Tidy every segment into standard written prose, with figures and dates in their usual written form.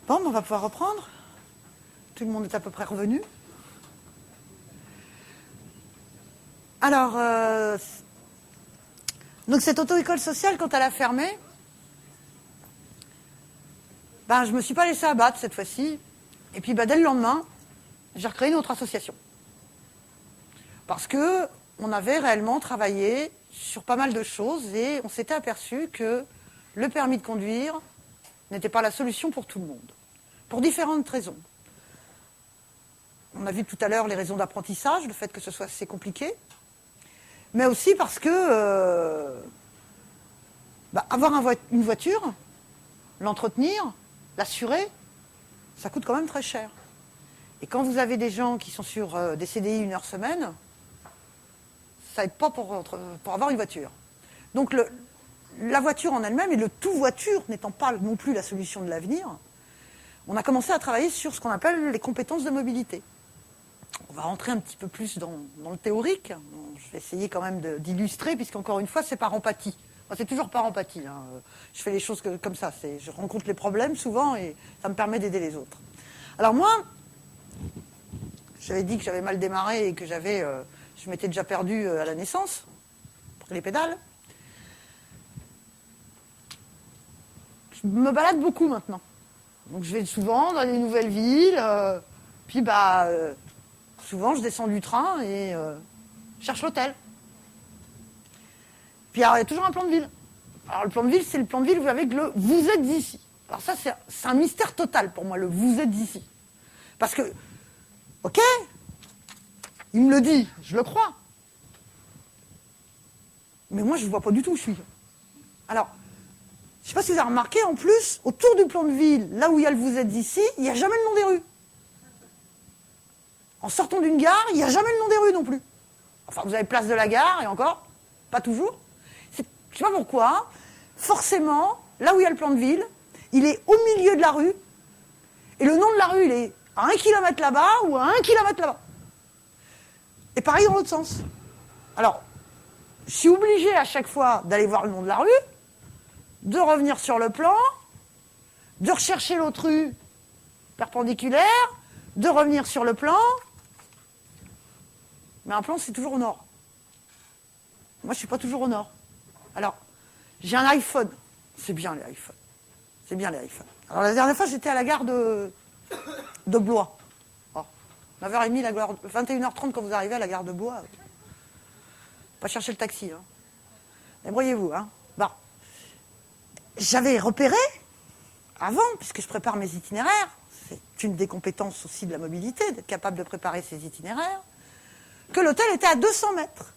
Bon, on va pouvoir reprendre. Tout le monde est à peu près revenu. Alors, donc cette auto-école sociale, quand elle a fermé, ben, je ne me suis pas laissée abattre cette fois-ci. Et puis, ben, dès le lendemain, j'ai recréé une autre association. Parce qu'on avait réellement travaillé sur pas mal de choses et on s'était aperçu que le permis de conduire n'était pas la solution pour tout le monde. Pour différentes raisons. On a vu tout à l'heure les raisons d'apprentissage, le fait que ce soit assez compliqué. Mais aussi parce que avoir une voiture, l'entretenir, l'assurer, ça coûte quand même très cher. Et quand vous avez des gens qui sont sur des CDI 1 heure semaine, ça n'aide pas pour avoir une voiture. Donc la voiture en elle-même et le tout voiture n'étant pas non plus la solution de l'avenir, on a commencé à travailler sur ce qu'on appelle les compétences de mobilité. On va rentrer un petit peu plus dans le théorique. Je vais essayer quand même d'illustrer, puisqu'encore une fois, c'est par empathie. Enfin, c'est toujours par empathie. Hein. Je fais les choses comme ça. Je rencontre les problèmes souvent et ça me permet d'aider les autres. Alors moi, j'avais dit que j'avais mal démarré et que je m'étais déjà perdu à la naissance, pour les pédales. Je me balade beaucoup maintenant. Donc je vais souvent dans les nouvelles villes, puis souvent je descends du train et je cherche l'hôtel. Puis alors il y a toujours un plan de ville. Alors le plan de ville, c'est le plan de ville avec le « vous êtes ici ». Alors ça, c'est un mystère total pour moi, le « vous êtes ici ». Parce que, ok, il me le dit, je le crois. Mais moi, je ne vois pas du tout où je suis. Alors, je ne sais pas si vous avez remarqué, en plus, autour du plan de ville, là où il y a le « vous êtes ici », il n'y a jamais le nom des rues. En sortant d'une gare, il n'y a jamais le nom des rues non plus. Enfin, vous avez place de la gare, et encore, pas toujours. Je ne sais pas pourquoi, forcément, là où il y a le plan de ville, il est au milieu de la rue, et le nom de la rue, il est à 1 kilomètre là-bas, ou à 1 kilomètre là-bas. Et pareil dans l'autre sens. Alors, je suis obligé à chaque fois d'aller voir le nom de la rue, de revenir sur le plan, de rechercher l'autre rue perpendiculaire, de revenir sur le plan. Mais un plan, c'est toujours au nord. Moi, je ne suis pas toujours au nord. Alors, j'ai un iPhone. C'est bien les iPhones. C'est bien les iPhones. Alors, la dernière fois, j'étais à la gare de Blois. Oh, 9h30, 21h30 quand vous arrivez à la gare de Blois. Pas chercher le taxi. Hein. Débrouillez-vous. Hein. Bon. J'avais repéré, avant, puisque je prépare mes itinéraires, c'est une des compétences aussi de la mobilité, d'être capable de préparer ses itinéraires, que l'hôtel était à 200 mètres.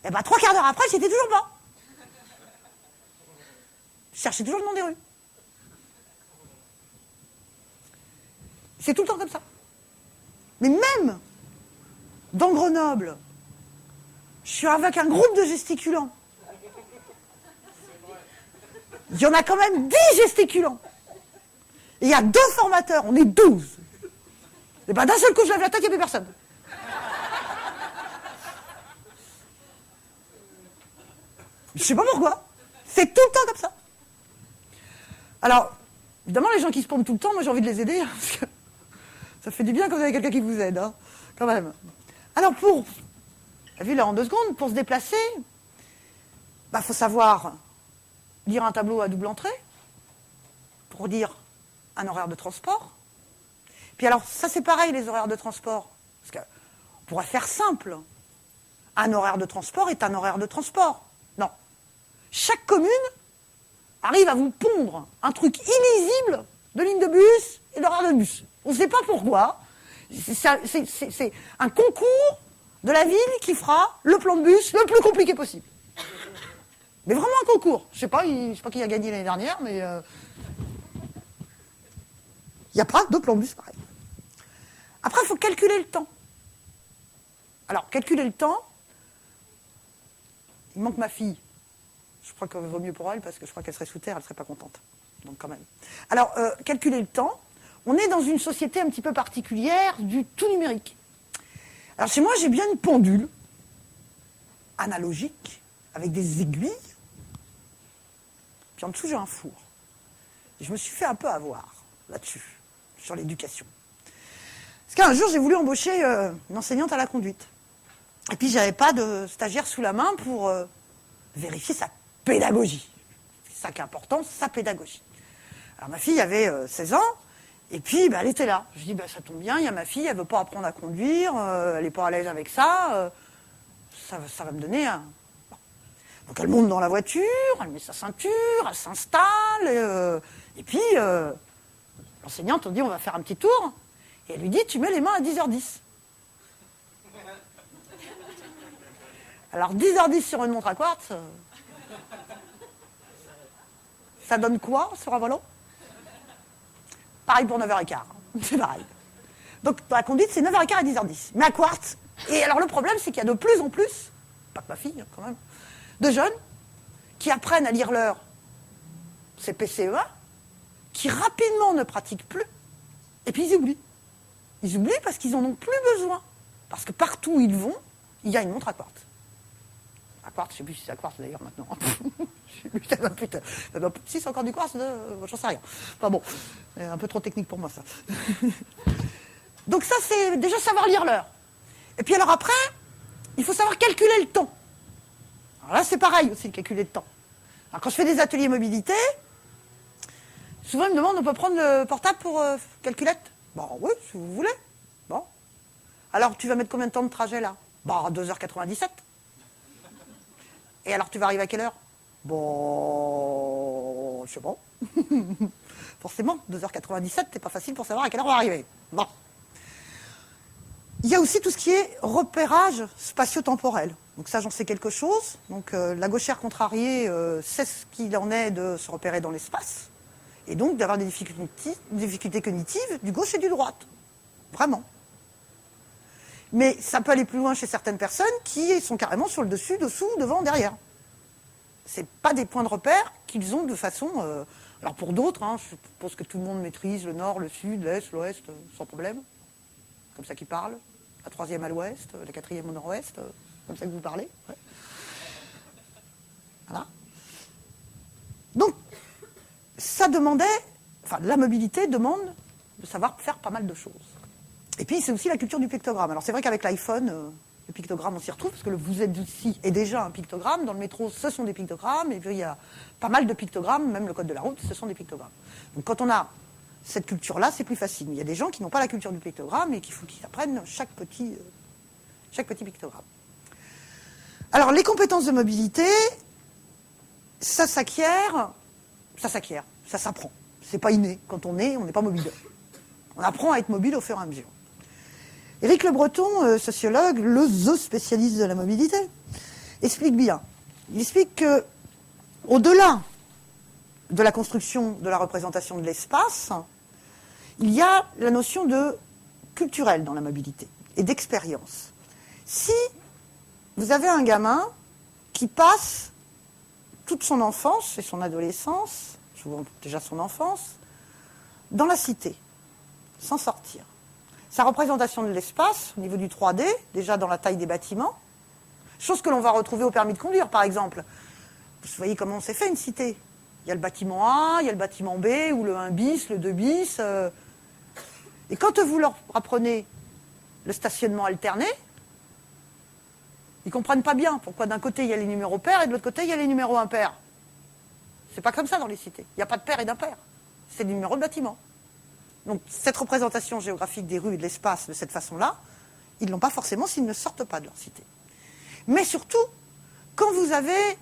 Et 3 quarts d'heure après, j'y étais toujours pas. Je cherchais toujours le nom des rues. C'est tout le temps comme ça. Mais même dans Grenoble, je suis avec un groupe de gesticulants. Il y en a quand même 10 gesticulants. Et il y a 2 formateurs, on est 12. Et d'un seul coup, je lève la tête, il n'y a plus personne. Je sais pas pourquoi. C'est tout le temps comme ça. Alors, évidemment, les gens qui se pompent tout le temps, moi j'ai envie de les aider, hein, parce que ça fait du bien quand vous avez quelqu'un qui vous aide, hein, quand même. Alors vous avez vu là en 2 secondes, pour se déplacer, faut savoir lire un tableau à double entrée, pour lire un horaire de transport. Puis alors, ça c'est pareil, les horaires de transport. Parce qu'on pourrait faire simple. Un horaire de transport est un horaire de transport. Non. Chaque commune arrive à vous pondre un truc illisible de ligne de bus et d'horaire de bus. On ne sait pas pourquoi. C'est un concours de la ville qui fera le plan de bus le plus compliqué possible. Mais vraiment un concours. Je sais pas qui a gagné l'année dernière, mais il n'y a pas de plan de bus pareil. Après, il faut calculer le temps. Alors, calculer le temps, il manque ma fille. Je crois qu'il vaut mieux pour elle, parce que je crois qu'elle serait sous terre, elle ne serait pas contente. Donc quand même. Alors, calculer le temps, on est dans une société un petit peu particulière du tout numérique. Alors chez moi, j'ai bien une pendule analogique, avec des aiguilles, puis en dessous, j'ai un four. Et je me suis fait un peu avoir. là-dessus, sur l'éducation. Parce qu'un jour, j'ai voulu embaucher une enseignante à la conduite. Et puis, j'avais pas de stagiaire sous la main pour vérifier sa pédagogie. C'est ça qui est important, sa pédagogie. Alors, ma fille avait 16 ans, et puis, elle était là. Je dis, ça tombe bien, il y a ma fille, elle veut pas apprendre à conduire, elle est pas à l'aise avec ça, ça va me donner un... Bon. Donc, elle monte dans la voiture, elle met sa ceinture, elle s'installe, et puis, l'enseignante, on dit, on va faire un petit tour, et elle lui dit, tu mets les mains à 10h10. Alors, 10h10 sur une montre à quartz, ça donne quoi sur un volant? Pareil pour 9h15, c'est pareil. Donc, dans la conduite, c'est 9h15 à 10h10, mais à quartz. Et alors, le problème, c'est qu'il y a de plus en plus, pas que ma fille, quand même, de jeunes qui apprennent à lire l'heure, c'est PCE1, qui rapidement ne pratiquent plus, et puis ils oublient. Ils oublient parce qu'ils n'en ont plus besoin. Parce que partout où ils vont, il y a une montre à quartz. À quartz, je ne sais plus si c'est à quartz d'ailleurs maintenant. Putain, si c'est encore du quartz, j'en sais rien. Enfin bon, un peu trop technique pour moi ça. Donc ça, c'est déjà savoir lire l'heure. Et puis alors après, il faut savoir calculer le temps. Alors là, c'est pareil aussi, calculer le temps. Alors quand je fais des ateliers mobilité, souvent ils me demandent, on peut prendre le portable pour calculette? Bon, oui, si vous voulez. Bon. Alors, tu vas mettre combien de temps de trajet, là? 2h97. Et alors, tu vas arriver à quelle heure? Bon, je sais pas. Forcément, 2h97, c'est pas facile pour savoir à quelle heure on va arriver. Bon. Il y a aussi tout ce qui est repérage spatio-temporel. Donc ça, j'en sais quelque chose. Donc, la gauchère contrariée sait ce qu'il en est de se repérer dans l'espace. Et donc d'avoir des difficultés cognitives du gauche et du droite. Vraiment. Mais ça peut aller plus loin chez certaines personnes qui sont carrément sur le dessus, dessous, devant, derrière. Ce n'est pas des points de repère qu'ils ont de façon... alors pour d'autres, je suppose que tout le monde maîtrise le nord, le sud, l'est, l'ouest, sans problème. Comme ça qu'ils parlent. La troisième à l'ouest, la quatrième au nord-ouest, comme ça que vous parlez. Ouais. Voilà. Donc, ça demandait, la mobilité demande de savoir faire pas mal de choses. Et puis, c'est aussi la culture du pictogramme. Alors, c'est vrai qu'avec l'iPhone, le pictogramme, on s'y retrouve, parce que le vous êtes ici est déjà un pictogramme. Dans le métro, ce sont des pictogrammes. Et puis, il y a pas mal de pictogrammes, même le code de la route, ce sont des pictogrammes. Donc, quand on a cette culture-là, c'est plus facile. Mais il y a des gens qui n'ont pas la culture du pictogramme et qu'il faut qu'ils apprennent chaque petit pictogramme. Alors, les compétences de mobilité, ça s'acquiert... Ça s'apprend. C'est pas inné. Quand on n'est pas mobile. On apprend à être mobile au fur et à mesure. Éric Le Breton, sociologue, le spécialiste de la mobilité, explique bien. Il explique que, au-delà de la construction de la représentation de l'espace, il y a la notion de culturel dans la mobilité et d'expérience. Si vous avez un gamin qui passe toute son enfance et son adolescence, souvent déjà son enfance, dans la cité, sans sortir. Sa représentation de l'espace, au niveau du 3D, déjà dans la taille des bâtiments, chose que l'on va retrouver au permis de conduire, par exemple. Vous voyez comment c'est fait, une cité. Il y a le bâtiment A, il y a le bâtiment B, ou le 1 bis, le 2 bis. Et quand vous leur apprenez le stationnement alterné, ils ne comprennent pas bien pourquoi d'un côté il y a les numéros pairs et de l'autre côté il y a les numéros impairs. C'est pas comme ça dans les cités. Il n'y a pas de pair et d'impair. C'est des numéros de bâtiment. Donc cette représentation géographique des rues et de l'espace de cette façon-là, ils ne l'ont pas forcément s'ils ne sortent pas de leur cité. Mais surtout, quand vous avez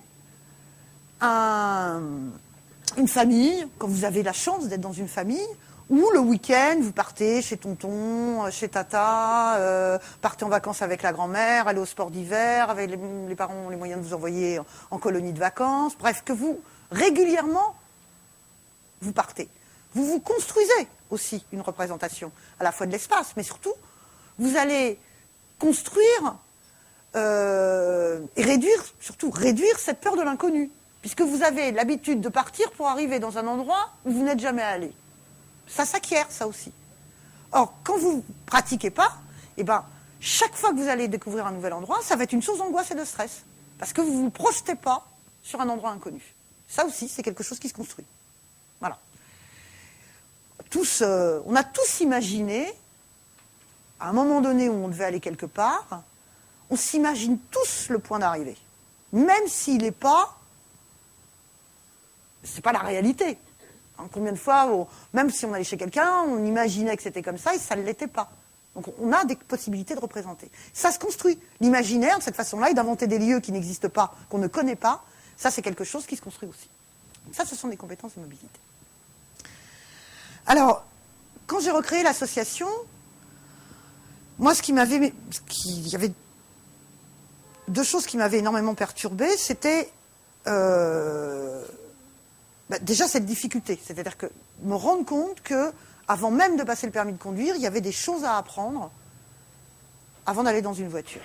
une famille, quand vous avez la chance d'être dans une famille, où le week-end, vous partez chez tonton, chez tata, partez en vacances avec la grand-mère, allez au sport d'hiver, avec les parents ont les moyens de vous envoyer en colonie de vacances, bref, que vous, régulièrement, vous partez. Vous vous construisez aussi une représentation, à la fois de l'espace, mais surtout, vous allez construire et réduire cette peur de l'inconnu, puisque vous avez l'habitude de partir pour arriver dans un endroit où vous n'êtes jamais allé. Ça s'acquiert, ça aussi. Or, quand vous ne pratiquez pas, chaque fois que vous allez découvrir un nouvel endroit, ça va être une source d'angoisse et de stress. Parce que vous ne vous projetez pas sur un endroit inconnu. Ça aussi, c'est quelque chose qui se construit. Voilà. on a tous imaginé, à un moment donné où on devait aller quelque part, on s'imagine tous le point d'arrivée. Même s'il n'est pas, c'est pas la réalité. Hein, combien de fois, même si on allait chez quelqu'un, on imaginait que c'était comme ça et ça ne l'était pas. Donc on a des possibilités de représenter. Ça se construit. L'imaginaire, de cette façon-là, et d'inventer des lieux qui n'existent pas, qu'on ne connaît pas, ça c'est quelque chose qui se construit aussi. Donc ça, ce sont des compétences de mobilité. Alors, quand j'ai recréé l'association, moi, il y avait deux choses qui m'avaient énormément perturbée, c'était déjà cette difficulté, c'est-à-dire que me rendre compte que avant même de passer le permis de conduire, il y avait des choses à apprendre avant d'aller dans une voiture.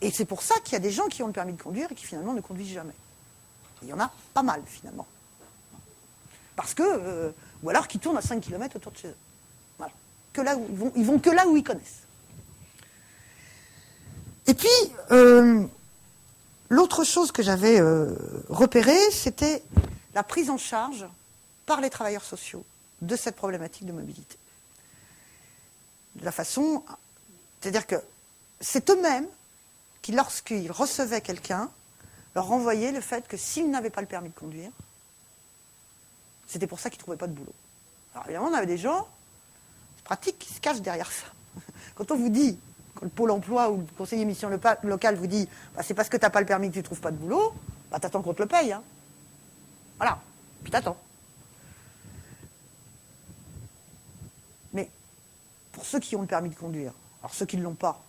Et c'est pour ça qu'il y a des gens qui ont le permis de conduire et qui finalement ne conduisent jamais. Et il y en a pas mal finalement. Parce que, ou alors qui tournent à 5 km autour de chez eux. Voilà. Que là où ils vont que là où ils connaissent. Et puis, l'autre chose que j'avais repérée, c'était la prise en charge par les travailleurs sociaux de cette problématique de mobilité. De la façon, c'est-à-dire que c'est eux-mêmes qui, lorsqu'ils recevaient quelqu'un, leur renvoyaient le fait que s'ils n'avaient pas le permis de conduire, c'était pour ça qu'ils ne trouvaient pas de boulot. Alors évidemment, on avait des gens, c'est pratique, qui se cachent derrière ça. Quand on vous dit, quand le Pôle emploi ou le conseiller mission locale vous dit bah, c'est parce que tu n'as pas le permis que tu ne trouves pas de boulot, bah, t'attends qu'on te le paye. Hein. Voilà, puis t'attends. Mais pour ceux qui ont le permis de conduire, alors ceux qui ne l'ont pas,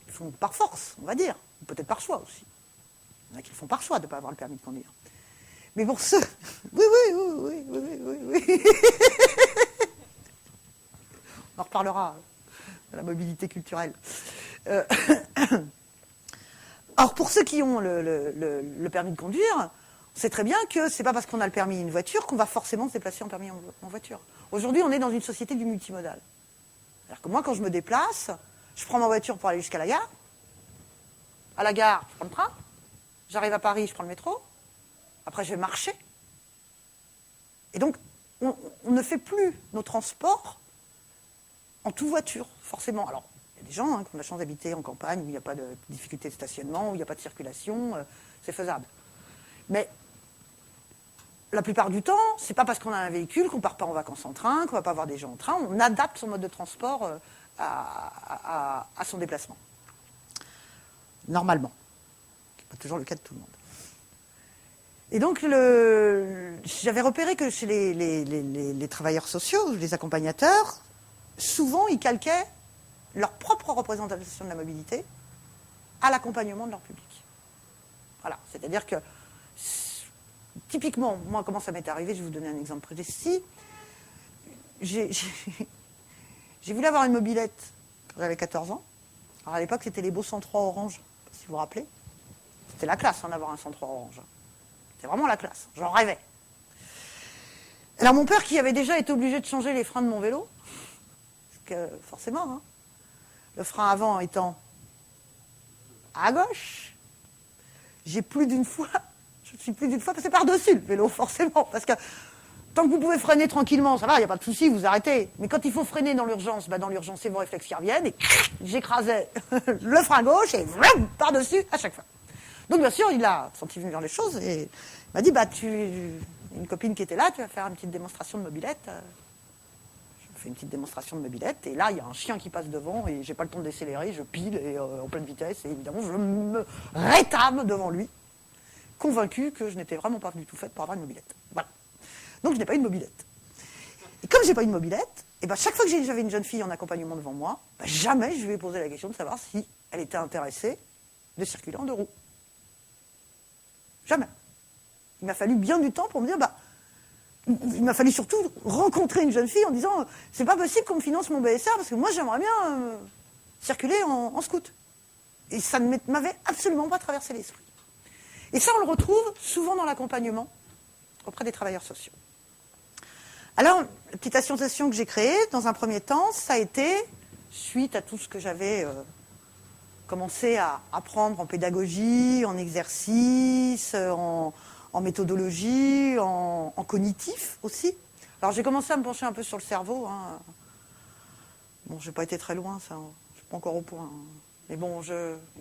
ils font par force, on va dire, ou peut-être par choix aussi. Il y en a qui le font par choix de ne pas avoir le permis de conduire. Mais pour ceux... Oui. On en reparlera de la mobilité culturelle. Alors pour ceux qui ont le permis de conduire, on sait très bien que c'est pas parce qu'on a le permis une voiture qu'on va forcément se déplacer en permis en voiture. Aujourd'hui, on est dans une société du multimodal. C'est-à-dire que moi, quand je me déplace, je prends ma voiture pour aller jusqu'à la gare. À la gare, je prends le train. J'arrive à Paris, je prends le métro. Après, je vais marcher. Et donc, on ne fait plus nos transports en tout voiture, forcément. Alors, il y a des gens qui ont la chance d'habiter en campagne, où il n'y a pas de difficulté de stationnement, où il n'y a pas de circulation, c'est faisable. Mais la plupart du temps, c'est pas parce qu'on a un véhicule qu'on ne part pas en vacances en train, qu'on ne va pas voir des gens en train, on adapte son mode de transport à son déplacement. Normalement. Ce n'est pas toujours le cas de tout le monde. Et donc, j'avais repéré que chez les travailleurs sociaux, les accompagnateurs, souvent, ils calquaient leur propre représentation de la mobilité à l'accompagnement de leur public. Voilà, c'est-à-dire que, typiquement, moi, comment ça m'est arrivé, je vais vous donner un exemple précis. J'ai voulu avoir une mobilette quand j'avais 14 ans. Alors, à l'époque, c'était les beaux 103 orange, si vous vous rappelez. C'était la classe d'avoir un 103 orange. C'était vraiment la classe, j'en rêvais. Alors mon père qui avait déjà été obligé de changer les freins de mon vélo, parce que forcément, hein, le frein avant étant à gauche, je suis plus d'une fois passé par-dessus le vélo, forcément, parce que tant que vous pouvez freiner tranquillement, ça va, il n'y a pas de souci, vous arrêtez. Mais quand il faut freiner dans l'urgence, dans l'urgence, c'est vos réflexes qui reviennent, et j'écrasais le frein gauche, et vroom, par-dessus, à chaque fois. Donc bien sûr, il a senti venir les choses et il m'a dit une copine qui était là, tu vas faire une petite démonstration de mobilette. Je fais une petite démonstration de mobilette et là il y a un chien qui passe devant et j'ai pas le temps de décélérer, je pile et en pleine vitesse et évidemment je me rétame devant lui, convaincu que je n'étais vraiment pas du tout faite pour avoir une mobilette. Voilà. Donc je n'ai pas eu de mobilette. Et comme j'ai pas eu de mobilette, et chaque fois que j'avais une jeune fille en accompagnement devant moi, jamais je lui ai posé la question de savoir si elle était intéressée de circuler en deux roues. Jamais. Il m'a fallu bien du temps pour me dire, il m'a fallu surtout rencontrer une jeune fille en disant, c'est pas possible qu'on me finance mon BSR parce que moi j'aimerais bien circuler en scoot. Et ça ne m'avait absolument pas traversé l'esprit. Et ça, on le retrouve souvent dans l'accompagnement auprès des travailleurs sociaux. Alors, la petite association que j'ai créée, dans un premier temps, ça a été, suite à tout ce que j'avais commencé à apprendre en pédagogie, en exercice, en méthodologie, en cognitif aussi. Alors j'ai commencé à me pencher un peu sur le cerveau. Hein. Bon, j'ai pas été très loin, ça. Je suis pas encore au point. Hein. Mais bon,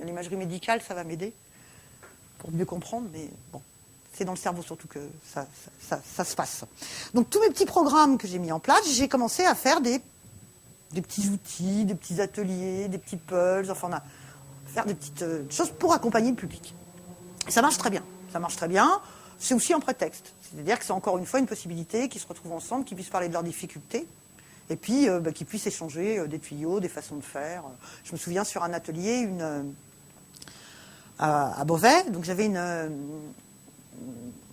l'imagerie médicale, ça va m'aider pour mieux comprendre. Mais bon, c'est dans le cerveau surtout que ça se passe. Donc tous mes petits programmes que j'ai mis en place, j'ai commencé à faire des petits outils, des petits ateliers, des petits puzzles, enfin, faire des petites choses pour accompagner le public. Et ça marche très bien. Ça marche très bien. C'est aussi un prétexte. C'est-à-dire que c'est encore une fois une possibilité qu'ils se retrouvent ensemble, qu'ils puissent parler de leurs difficultés, et puis qu'ils puissent échanger des tuyaux, des façons de faire. Je me souviens sur un atelier à Beauvais, donc j'avais un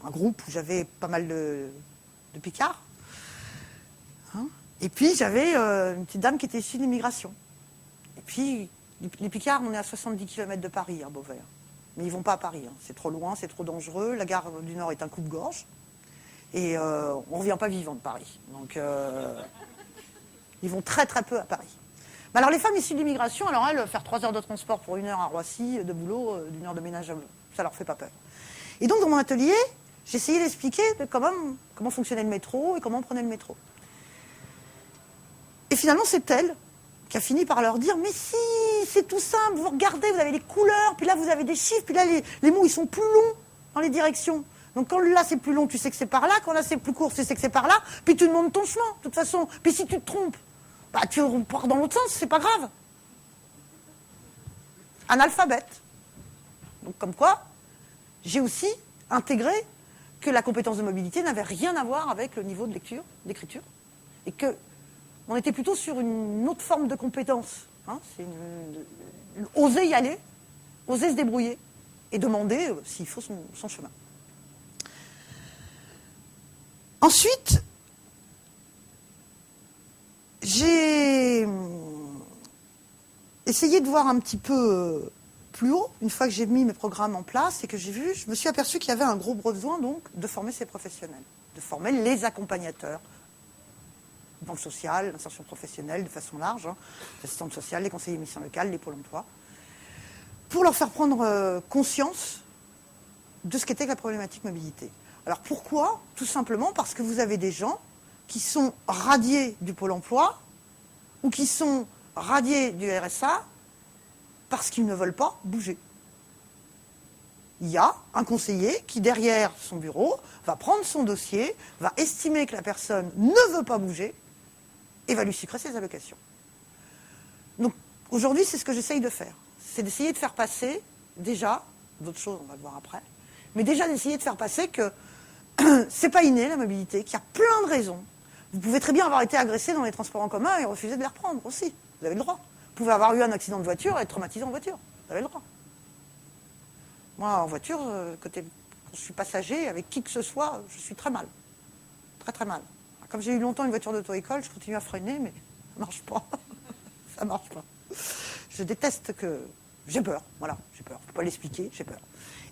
groupe où j'avais pas mal de Picards. Hein, et puis j'avais une petite dame qui était issue de l'immigration. Et puis les Picards, on est à 70 km de Paris, à Beauvais. Mais ils ne vont pas à Paris. Hein. C'est trop loin, c'est trop dangereux. La gare du Nord est un coupe-gorge. Et on ne revient pas vivant de Paris. Donc ils vont très très peu à Paris. Mais alors les femmes issues de l'immigration, alors elles, faire 3 heures de transport pour 1 heure à Roissy, de boulot, 1 heure de ménage, ça leur fait pas peur. Et donc dans mon atelier, j'ai essayé d'expliquer comment fonctionnait le métro et comment on prenait le métro. Et finalement, c'est elle qui a fini par leur dire « Mais si, c'est tout simple, vous regardez, vous avez les couleurs, puis là vous avez des chiffres, puis là les mots ils sont plus longs dans les directions. Donc quand là c'est plus long, tu sais que c'est par là, quand là c'est plus court, tu sais que c'est par là, puis tu demandes ton chemin, de toute façon. Puis si tu te trompes, bah tu pars dans l'autre sens, c'est pas grave. » Analphabète. Donc comme quoi, j'ai aussi intégré que la compétence de mobilité n'avait rien à voir avec le niveau de lecture, d'écriture, et que on était plutôt sur une autre forme de compétence. Hein, c'est oser y aller, oser se débrouiller et demander s'il faut son chemin. Ensuite, j'ai essayé de voir un petit peu plus haut, une fois que j'ai mis mes programmes en place et que je me suis aperçu qu'il y avait un gros besoin donc de former ces professionnels, de former les accompagnateurs, banque sociale, l'insertion professionnelle de façon large, hein, les assistantes sociales, les conseillers mission locale, les pôles emploi, pour leur faire prendre conscience de ce qu'était que la problématique mobilité. Alors pourquoi ? Tout simplement parce que vous avez des gens qui sont radiés du pôle emploi ou qui sont radiés du RSA parce qu'ils ne veulent pas bouger. Il y a un conseiller qui, derrière son bureau, va prendre son dossier, va estimer que la personne ne veut pas bouger et va lui sucrer ses allocations. Donc aujourd'hui, c'est ce que j'essaye de faire. C'est d'essayer de faire passer, déjà, d'autres choses, on va le voir après, mais déjà d'essayer de faire passer que c'est pas inné la mobilité, qu'il y a plein de raisons. Vous pouvez très bien avoir été agressé dans les transports en commun et refuser de les reprendre aussi. Vous avez le droit. Vous pouvez avoir eu un accident de voiture et être traumatisé en voiture. Vous avez le droit. Moi, en voiture, quand je suis passager, avec qui que ce soit, je suis très mal. Très très mal. Comme j'ai eu longtemps une voiture d'auto-école, je continue à freiner, mais ça marche pas. Ça marche pas. Je déteste que... J'ai peur, voilà, j'ai peur. Je peux pas l'expliquer, j'ai peur.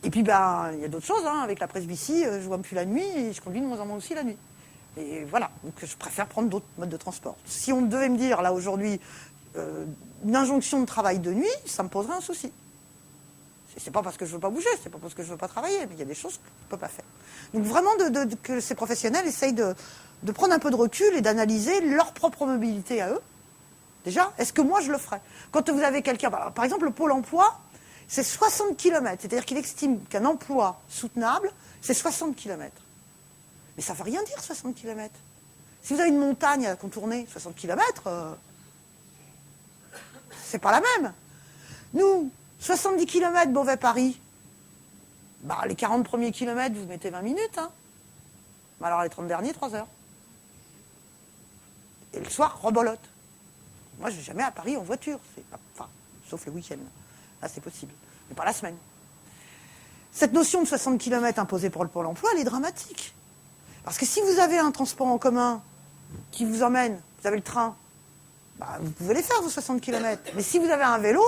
Et puis, il y a d'autres choses, hein. Avec la presbytie, je vois plus la nuit et je conduis de moins en moins aussi la nuit. Et voilà, donc je préfère prendre d'autres modes de transport. Si on devait me dire, là, aujourd'hui, une injonction de travail de nuit, ça me poserait un souci. C'est pas parce que je veux pas bouger, c'est pas parce que je veux pas travailler, mais il y a des choses que je peux pas faire. Donc vraiment, que ces professionnels essayent de prendre un peu de recul et d'analyser leur propre mobilité à eux. Déjà, est-ce que moi je le ferais ? Quand vous avez quelqu'un, par exemple le Pôle emploi, c'est 60 km, c'est-à-dire qu'il estime qu'un emploi soutenable, c'est 60 km. Mais ça ne veut rien dire 60 km. Si vous avez une montagne à contourner, 60 km, c'est pas la même. Nous, 70 km Beauvais-Paris, les 40 premiers kilomètres, vous mettez 20 minutes. Hein. Alors les 30 derniers, 3 heures. Et le soir, rebolote. Moi, je ne vais jamais à Paris en voiture. Sauf le week-end. Là, c'est possible. Mais pas la semaine. Cette notion de 60 km imposée pour le Pôle emploi, elle est dramatique. Parce que si vous avez un transport en commun qui vous emmène, vous avez le train, vous pouvez les faire, vos 60 km. Mais si vous avez un vélo,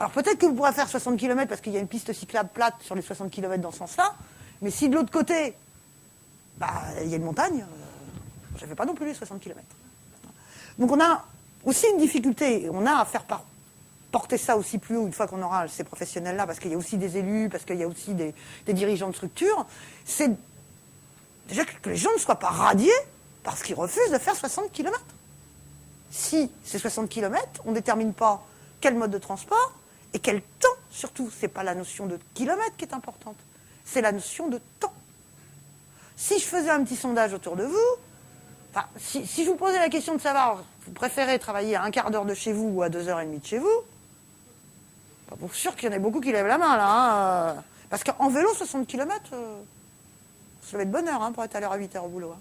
alors peut-être que vous pourrez faire 60 km parce qu'il y a une piste cyclable plate sur les 60 km dans ce sens-là, mais si de l'autre côté, il y a une montagne, je ne fais pas non plus les 60 km. Donc on a aussi une difficulté, on a à faire porter ça aussi plus haut une fois qu'on aura ces professionnels-là, parce qu'il y a aussi des élus, parce qu'il y a aussi des dirigeants de structures, c'est déjà que les gens ne soient pas radiés parce qu'ils refusent de faire 60 km. Si c'est 60 km, on ne détermine pas quel mode de transport et quel temps, surtout. Ce n'est pas la notion de kilomètre qui est importante, c'est la notion de temps. Si je faisais un petit sondage autour de vous, enfin, si je vous posais la question de savoir, vous préférez travailler à un quart d'heure de chez vous ou à 2h30 de chez vous, pas pour sûr qu'il y en a beaucoup qui lèvent la main, là. Hein, parce qu'en vélo, 60 km, ça va être de bonne heure pour être à l'heure à 8h au boulot. Hein.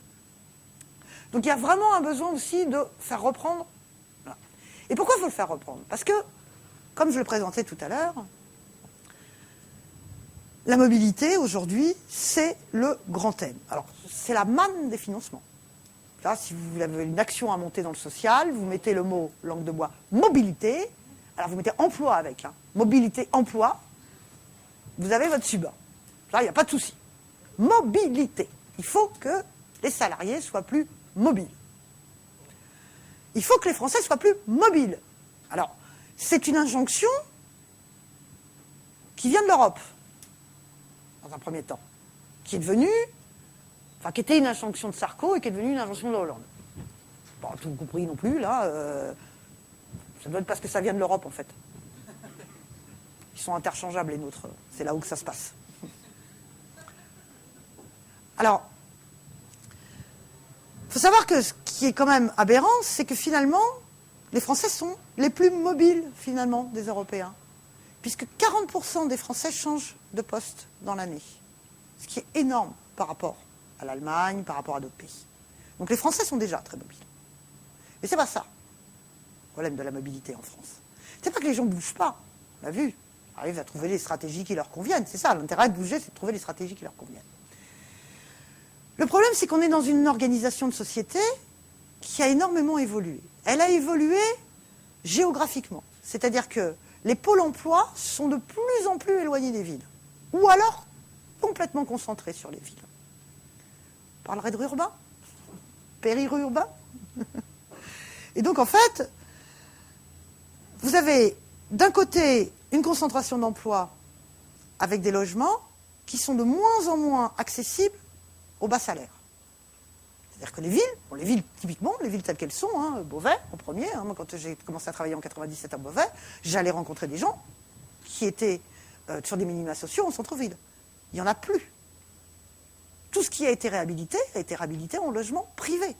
Donc il y a vraiment un besoin aussi de faire reprendre. Voilà. Et pourquoi il faut le faire reprendre? Parce que, comme je le présentais tout à l'heure, la mobilité, aujourd'hui, c'est le grand thème. Alors, c'est la manne des financements. Là, si vous avez une action à monter dans le social, vous mettez le mot, langue de bois, mobilité. Alors, vous mettez emploi avec. Hein. Mobilité, emploi. Vous avez votre sub. Là, il n'y a pas de souci. Mobilité. Il faut que les salariés soient plus mobiles. Il faut que les Français soient plus mobiles. Alors, c'est une injonction qui vient de l'Europe, dans un premier temps, qui est devenue, enfin, qui était une injonction de Sarko et qui est devenue une injonction de Hollande. Bon, tout compris non plus, là. Ça doit être parce que ça vient de l'Europe, en fait. Ils sont interchangeables, les nôtres. C'est là où que ça se passe. Alors, il faut savoir que ce qui est quand même aberrant, c'est que finalement, les Français sont les plus mobiles, finalement, des Européens. Puisque 40% des Français changent de poste dans l'année. Ce qui est énorme par rapport à l'Allemagne, par rapport à d'autres pays. Donc les Français sont déjà très mobiles. Mais c'est pas ça, le problème de la mobilité en France. C'est pas que les gens ne bougent pas. On l'a vu. Ils arrivent à trouver les stratégies qui leur conviennent. C'est ça, l'intérêt de bouger, c'est de trouver les stratégies qui leur conviennent. Le problème, c'est qu'on est dans une organisation de société qui a énormément évolué. Elle a évolué géographiquement. C'est-à-dire que les pôles emploi sont de plus en plus éloignés des villes. Ou alors complètement concentrés sur les villes. On parlerait de rurbain, périrurbain. Et donc, en fait, vous avez d'un côté une concentration d'emplois avec des logements qui sont de moins en moins accessibles au bas salaire. C'est-à-dire que les villes typiquement, les villes telles qu'elles sont, hein, Beauvais en premier, hein, moi quand j'ai commencé à travailler en 97 à Beauvais, j'allais rencontrer des gens qui étaient sur des minima sociaux en centre-ville. Il n'y en a plus. Tout ce qui a été réhabilité en logement privé.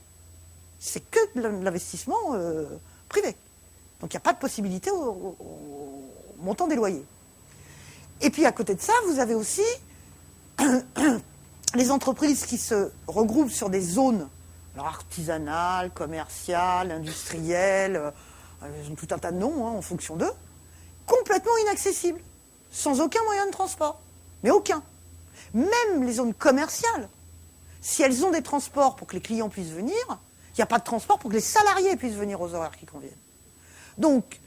C'est que de l'investissement privé. Donc il n'y a pas de possibilité au montant des loyers. Et puis à côté de ça, vous avez aussi les entreprises qui se regroupent sur des zones alors artisanales, commerciales, industrielles, elles ont tout un tas de noms en fonction d'eux, complètement inaccessibles, sans aucun moyen de transport. Mais aucun. Même les zones commerciales, si elles ont des transports pour que les clients puissent venir, il n'y a pas de transport pour que les salariés puissent venir aux horaires qui conviennent. Donc,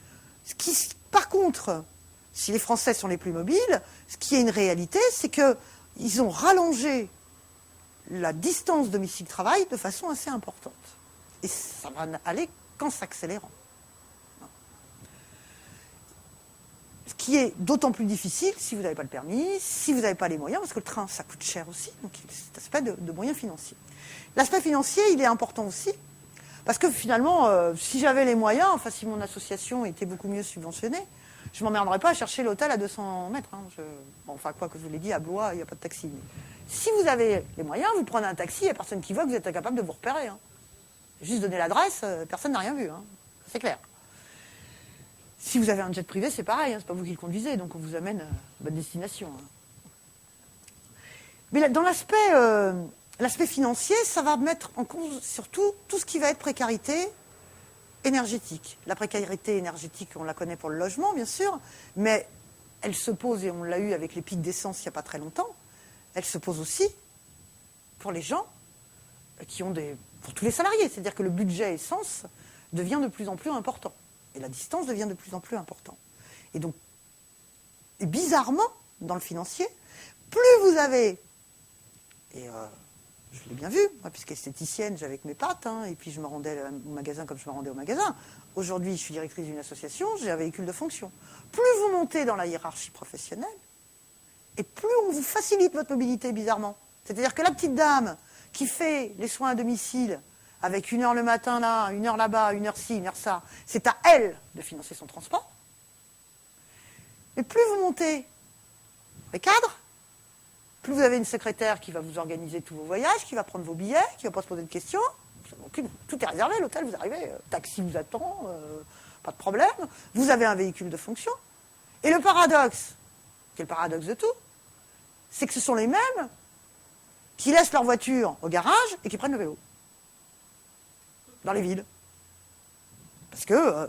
par contre, si les Français sont les plus mobiles, ce qui est une réalité, c'est qu'ils ont rallongé la distance domicile-travail de façon assez importante. Et ça va aller qu'en s'accélérant. Ce qui est d'autant plus difficile si vous n'avez pas le permis, si vous n'avez pas les moyens, parce que le train, ça coûte cher aussi, donc il y a cet aspect de moyens financiers. L'aspect financier, il est important aussi, parce que finalement, si j'avais les moyens, enfin si mon association était beaucoup mieux subventionnée, je ne m'emmerderais pas à chercher l'hôtel à 200 mètres. Hein. Enfin, quoi que je vous l'ai dit, à Blois, il n'y a pas de taxi. Mais si vous avez les moyens, vous prenez un taxi, il n'y a personne qui voit que vous êtes incapable de vous repérer. Hein. Juste donner l'adresse, personne n'a rien vu. Hein. C'est clair. Si vous avez un jet privé, c'est pareil, hein. C'est pas vous qui le conduisez, donc on vous amène à bonne destination. Hein. Mais dans l'aspect financier, ça va mettre en cause surtout tout ce qui va être précarité énergétique. La précarité énergétique, on la connaît pour le logement, bien sûr, mais elle se pose, et on l'a eu avec les pics d'essence il n'y a pas très longtemps, elle se pose aussi pour les gens qui ont pour tous les salariés. C'est-à-dire que le budget essence devient de plus en plus important. Et la distance devient de plus en plus importante. Et donc, bizarrement, dans le financier, plus vous avez, et je l'ai bien vu, moi, puisque esthéticienne, j'avais avec mes pattes, hein, et puis je me rendais au magasin comme je me rendais au magasin. Aujourd'hui, je suis directrice d'une association, j'ai un véhicule de fonction. Plus vous montez dans la hiérarchie professionnelle, et plus on vous facilite votre mobilité, bizarrement. C'est-à-dire que la petite dame qui fait les soins à domicile avec 1 heure le matin là, 1 heure là-bas, 1 heure ci, 1 heure ça, c'est à elle de financer son transport. Mais plus vous montez les cadres, plus vous avez une secrétaire qui va vous organiser tous vos voyages, qui va prendre vos billets, qui ne va pas se poser de questions. Tout est réservé, l'hôtel, vous arrivez, taxi vous attend, pas de problème. Vous avez un véhicule de fonction. Et le paradoxe, qui est le paradoxe de tout, c'est que ce sont les mêmes qui laissent leur voiture au garage et qui prennent le vélo. Dans les villes. Parce que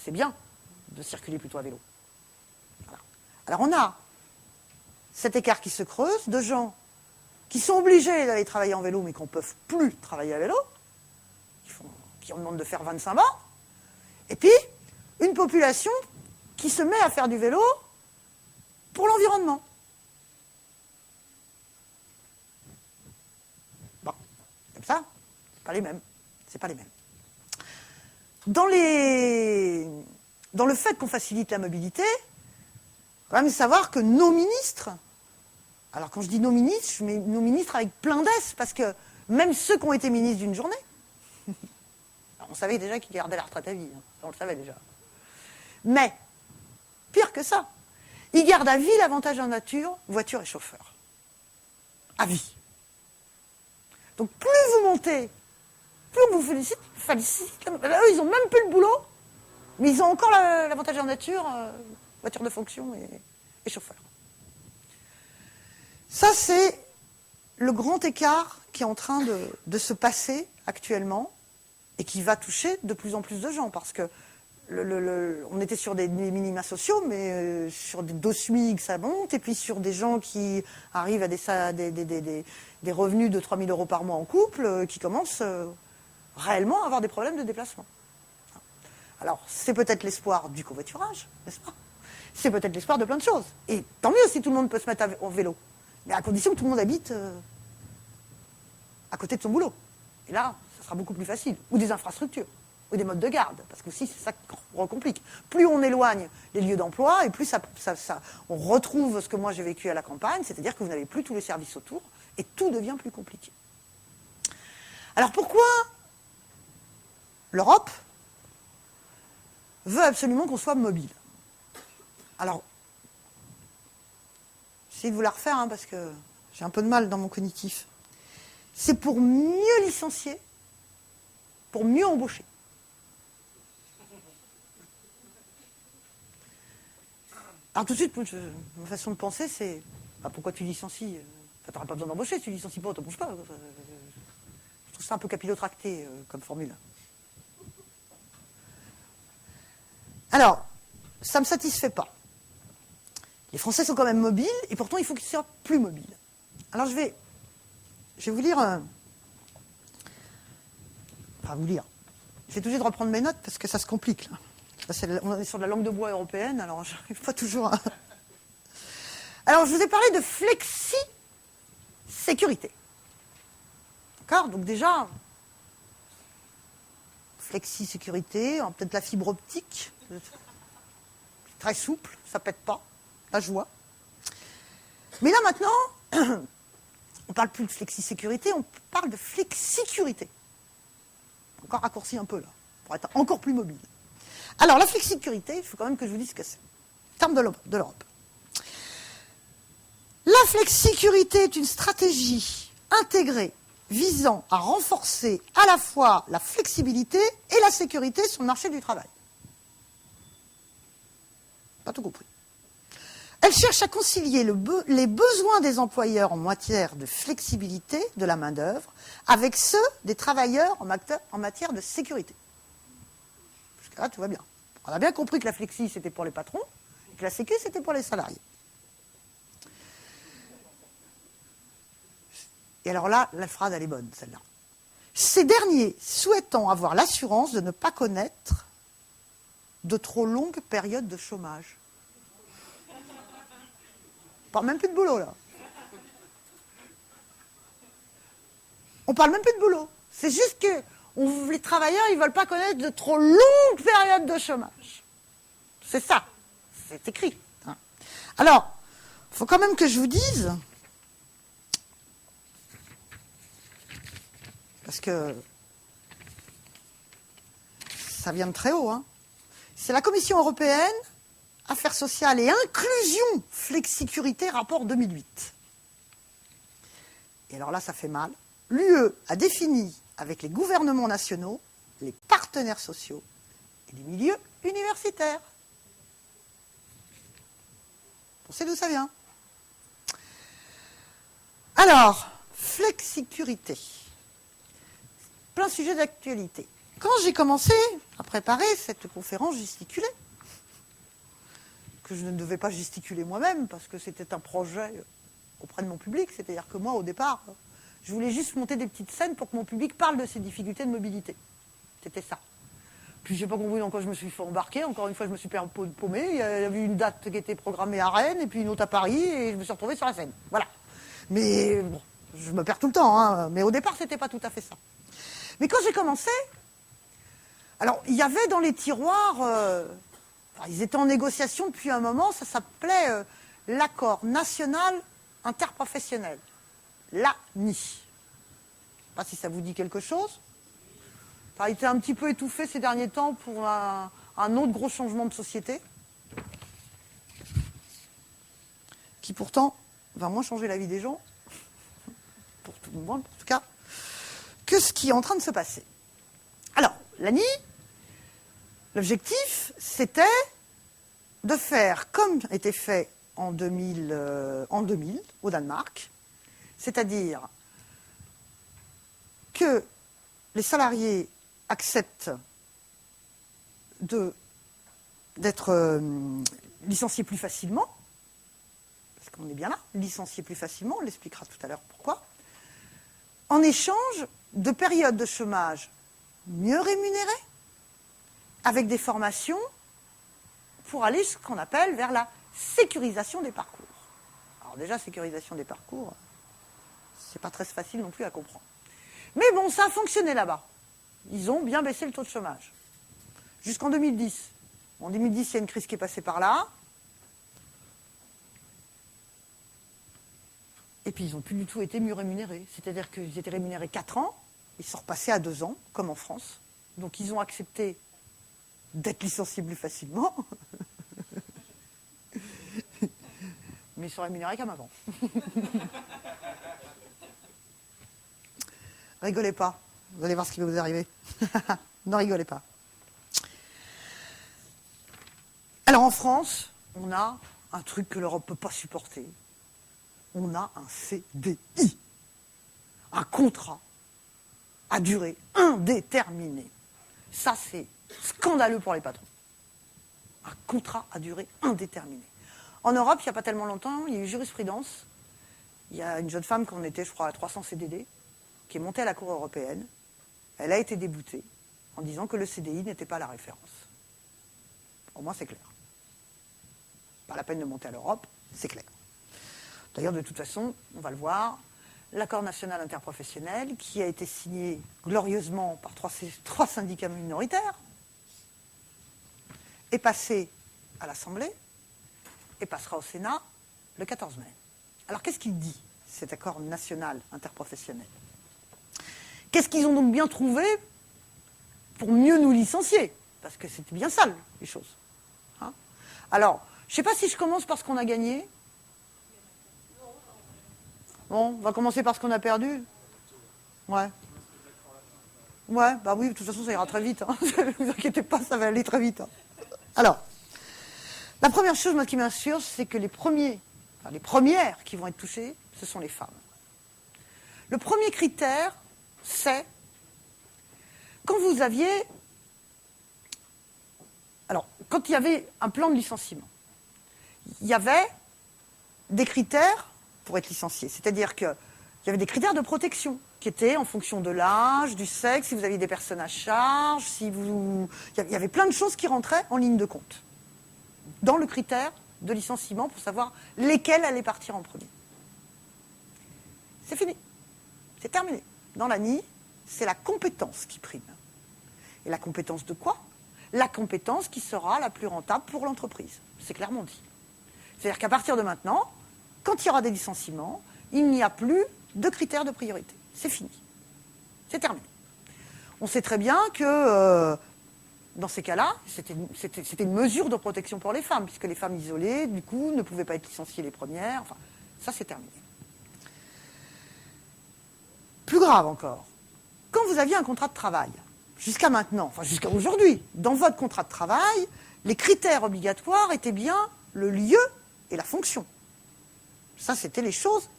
c'est bien de circuler plutôt à vélo. Voilà. Alors on a cet écart qui se creuse de gens qui sont obligés d'aller travailler en vélo mais qui ne peuvent plus travailler à vélo, qui en demandent de faire 25 bornes, et puis une population qui se met à faire du vélo pour l'environnement. Bon, comme ça, c'est pas les mêmes. C'est pas les mêmes. Dans le fait qu'on facilite la mobilité, il faut quand même savoir que nos ministres, alors quand je dis nos ministres, je mets nos ministres avec plein d'S, parce que même ceux qui ont été ministres d'une journée, on savait déjà qu'ils gardaient la retraite à vie, hein, on le savait déjà. Mais, pire que ça, ils gardent à vie l'avantage en nature, voiture et chauffeur. À vie. Donc plus vous montez, plus on vous félicite, eux, ils n'ont même plus le boulot, mais ils ont encore l'avantage en nature, voiture de fonction et chauffeur. Ça, c'est le grand écart qui est en train de se passer actuellement et qui va toucher de plus en plus de gens, parce que on était sur des minima sociaux, mais sur des SMIC, ça monte, et puis sur des gens qui arrivent à des revenus de 3 000 € par mois en couple, qui commencent réellement à avoir des problèmes de déplacement. Alors, c'est peut-être l'espoir du covoiturage, n'est-ce pas? C'est peut-être l'espoir de plein de choses. Et tant mieux si tout le monde peut se mettre au vélo, mais à condition que tout le monde habite à côté de son boulot. Et là, ça sera beaucoup plus facile. Ou des infrastructures, ou des modes de garde, parce que aussi, c'est ça qui recomplique. Plus on éloigne les lieux d'emploi, et plus on retrouve ce que moi j'ai vécu à la campagne, c'est-à-dire que vous n'avez plus tous les services autour, et tout devient plus compliqué. Alors pourquoi l'Europe veut absolument qu'on soit mobile? Alors, j'essaie de vous la refaire, hein, parce que j'ai un peu de mal dans mon cognitif. C'est pour mieux licencier, pour mieux embaucher. Alors tout de suite, ma façon de penser, c'est pourquoi tu licencies? Tu n'auras pas besoin d'embaucher, si tu licencies pas, tu n'embauches pas. Je trouve ça un peu capillotracté comme formule. Alors, ça ne me satisfait pas. Les Français sont quand même mobiles, et pourtant il faut qu'ils soient plus mobiles. Alors je vais vous lire... vous lire. Je vais être obligé de reprendre mes notes parce que ça se complique. Là. On est sur de la langue de bois européenne, alors je n'arrive pas toujours à... Alors, je vous ai parlé de flexi-sécurité. D'accord? Donc déjà, flexi-sécurité, peut-être la fibre optique, très souple, ça pète pas, la joie. Mais là maintenant, on ne parle plus de flexi-sécurité, on parle de flexicurité. Encore raccourci un peu là, pour être encore plus mobile. Alors, la flexicurité, il faut quand même que je vous dise ce que c'est. En termes de l'Europe. La flexicurité est une stratégie intégrée visant à renforcer à la fois la flexibilité et la sécurité sur le marché du travail. Pas tout compris. Elle cherche à concilier les besoins des employeurs en matière de flexibilité de la main-d'œuvre avec ceux des travailleurs en matière de sécurité. Jusqu'à là, tout va bien. On a bien compris que la flexi, c'était pour les patrons, et que la sécu, c'était pour les salariés. Et alors là, la phrase, elle est bonne, celle-là. Ces derniers souhaitant avoir l'assurance de ne pas connaître de trop longues périodes de chômage. On parle même plus de boulot, là. On parle même plus de boulot. C'est juste que les travailleurs, ils ne veulent pas connaître de trop longues périodes de chômage. C'est ça. C'est écrit. Hein. Alors, il faut quand même que je vous dise parce que ça vient de très haut, hein. C'est la Commission européenne, Affaires sociales et inclusion, flexicurité, rapport 2008. Et alors là, ça fait mal. L'UE a défini avec les gouvernements nationaux, les partenaires sociaux et les milieux universitaires. On sait d'où ça vient. Alors, flexicurité. Plein de sujets d'actualité. Quand j'ai commencé à préparer cette conférence, gesticulée, que je ne devais pas gesticuler moi-même, parce que c'était un projet auprès de mon public, c'est-à-dire que moi, au départ, je voulais juste monter des petites scènes pour que mon public parle de ses difficultés de mobilité. C'était ça. Puis je n'ai pas compris dans quoi je me suis fait embarquer. Encore une fois, je me suis paumé. Il y avait une date qui était programmée à Rennes, et puis une autre à Paris, et je me suis retrouvée sur la scène. Voilà. Mais bon, je me perds tout le temps, hein. Mais au départ, ce n'était pas tout à fait ça. Mais quand j'ai commencé, alors, il y avait dans les tiroirs, ils étaient en négociation depuis un moment, ça s'appelait l'accord national interprofessionnel, l'ANI. Je ne sais pas si ça vous dit quelque chose. Ça a été un petit peu étouffé ces derniers temps pour un autre gros changement de société, qui pourtant va moins changer la vie des gens, pour tout le monde en tout cas, que ce qui est en train de se passer. Alors, l'ANI, l'objectif, c'était de faire comme était fait en 2000 au Danemark, c'est-à-dire que les salariés acceptent d'être licenciés plus facilement, parce qu'on est bien là, licenciés plus facilement, on l'expliquera tout à l'heure pourquoi, en échange de périodes de chômage mieux rémunérées, avec des formations pour aller ce qu'on appelle vers la sécurisation des parcours. Alors déjà, sécurisation des parcours, c'est pas très facile non plus à comprendre. Mais bon, ça a fonctionné là-bas. Ils ont bien baissé le taux de chômage. Jusqu'en 2010. En 2010, il y a une crise qui est passée par là. Et puis, ils n'ont plus du tout été mieux rémunérés. C'est-à-dire qu'ils étaient rémunérés 4 ans, ils sont repassés à 2 ans, comme en France. Donc, ils ont accepté d'être licenciés plus facilement. Mais ils sont rémunérés comme avant. Rigolez pas. Vous allez voir ce qui va vous arriver. Ne rigolez pas. Alors en France, on a un truc que l'Europe ne peut pas supporter. On a un CDI. Un contrat à durée indéterminée. Ça, c'est scandaleux pour les patrons. Un contrat à durée indéterminée. En Europe, il n'y a pas tellement longtemps, il y a eu jurisprudence. Il y a une jeune femme qu'on était, je crois, à 300 CDD, qui est montée à la Cour européenne. Elle a été déboutée en disant que le CDI n'était pas la référence. Au moins, c'est clair. Pas la peine de monter à l'Europe, c'est clair. D'ailleurs, de toute façon, on va le voir, l'accord national interprofessionnel, qui a été signé glorieusement par trois syndicats minoritaires, est passé à l'Assemblée et passera au Sénat le 14 mai. Alors, qu'est-ce qu'il dit, cet accord national interprofessionnel ? Qu'est-ce qu'ils ont donc bien trouvé pour mieux nous licencier ? Parce que c'était bien sale, les choses. Hein ? Alors, je ne sais pas si je commence par ce qu'on a gagné. Bon, on va commencer par ce qu'on a perdu. Ouais. Ouais, bah oui, de toute façon, ça ira très vite. Hein. Ne vous inquiétez pas, ça va aller très vite. Hein. Alors, la première chose moi, qui m'assure, c'est que les premières qui vont être touchées, ce sont les femmes. Le premier critère, c'est quand vous aviez... Alors, quand il y avait un plan de licenciement, il y avait des critères pour être licencié. C'est-à-dire qu'il y avait des critères de protection qui étaient en fonction de l'âge, du sexe, si vous aviez des personnes à charge, il y avait plein de choses qui rentraient en ligne de compte dans le critère de licenciement pour savoir lesquels allaient partir en premier. C'est fini. C'est terminé. Dans l'ANI, c'est la compétence qui prime. Et la compétence de quoi ? La compétence qui sera la plus rentable pour l'entreprise. C'est clairement dit. C'est-à-dire qu'à partir de maintenant, quand il y aura des licenciements, il n'y a plus de critères de priorité. C'est fini. C'est terminé. On sait très bien que, dans ces cas-là, c'était une mesure de protection pour les femmes, puisque les femmes isolées, du coup, ne pouvaient pas être licenciées les premières. Enfin, ça, c'est terminé. Plus grave encore, quand vous aviez un contrat de travail, jusqu'à maintenant, enfin jusqu'à aujourd'hui, dans votre contrat de travail, les critères obligatoires étaient bien le lieu et la fonction. Ça, c'était les choses.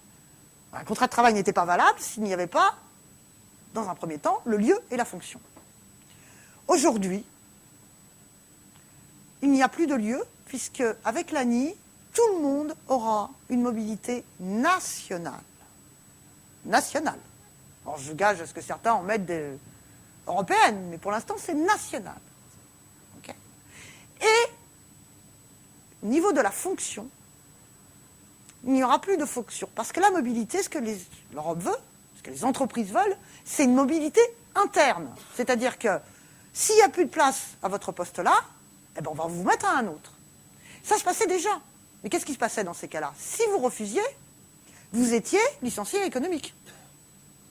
Un contrat de travail n'était pas valable s'il n'y avait pas, dans un premier temps, le lieu et la fonction. Aujourd'hui, il n'y a plus de lieu, puisque avec l'ANI, tout le monde aura une mobilité nationale. Nationale. Alors, je gage à ce que certains en mettent des européennes, mais pour l'instant, c'est national. Okay. Et, au niveau de la fonction, il n'y aura plus de fonction. Parce que la mobilité, ce que l'Europe veut, ce que les entreprises veulent, c'est une mobilité interne. C'est-à-dire que s'il n'y a plus de place à votre poste là, eh ben on va vous mettre à un autre. Ça se passait déjà. Mais qu'est-ce qui se passait dans ces cas-là? Si vous refusiez, vous étiez licencié économique.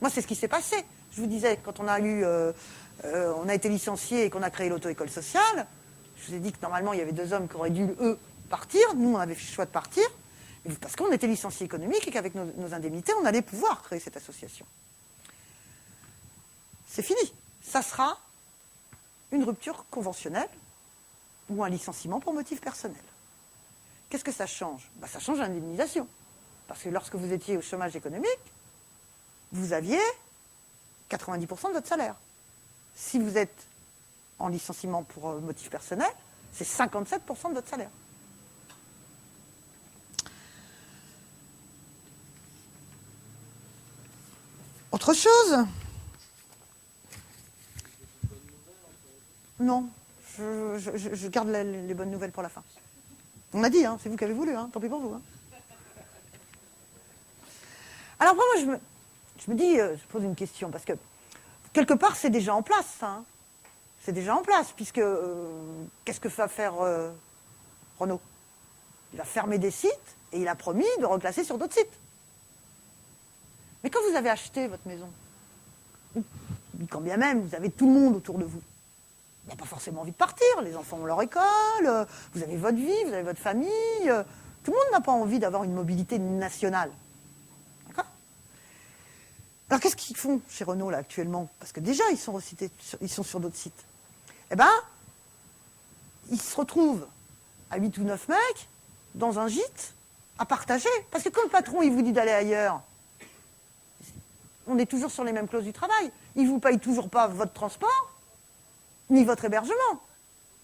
Moi, c'est ce qui s'est passé. Je vous disais, quand on a été licencié et qu'on a créé l'auto-école sociale, je vous ai dit que normalement, il y avait 2 hommes qui auraient dû, eux, partir. Nous, on avait fait le choix de partir, parce qu'on était licencié économique et qu'avec nos indemnités, on allait pouvoir créer cette association. C'est fini. Ça sera une rupture conventionnelle ou un licenciement pour motif personnel. Qu'est-ce que ça change? Ça change l'indemnisation. Parce que lorsque vous étiez au chômage économique, vous aviez 90% de votre salaire. Si vous êtes en licenciement pour motif personnel, c'est 57% de votre salaire. Autre chose? Non, je garde les bonnes nouvelles pour la fin. On m'a dit, hein, c'est vous qui avez voulu, hein, tant pis pour vous. Hein. Alors moi, je me dis, je pose une question, parce que quelque part, c'est déjà en place. Hein. C'est déjà en place, puisque qu'est-ce que va faire Renault? Il va fermer des sites, et il a promis de reclasser sur d'autres sites. Mais quand vous avez acheté votre maison, ou quand bien même vous avez tout le monde autour de vous, il n'a pas forcément envie de partir, les enfants ont leur école, vous avez votre vie, vous avez votre famille, tout le monde n'a pas envie d'avoir une mobilité nationale. D'accord? Alors qu'est-ce qu'ils font chez Renault là actuellement? Parce que déjà ils sont sur d'autres sites. Eh bien, ils se retrouvent à 8 ou 9 mecs dans un gîte à partager. Parce que quand le patron il vous dit d'aller ailleurs, on est toujours sur les mêmes clauses du travail. Il ne vous paye toujours pas votre transport, ni votre hébergement.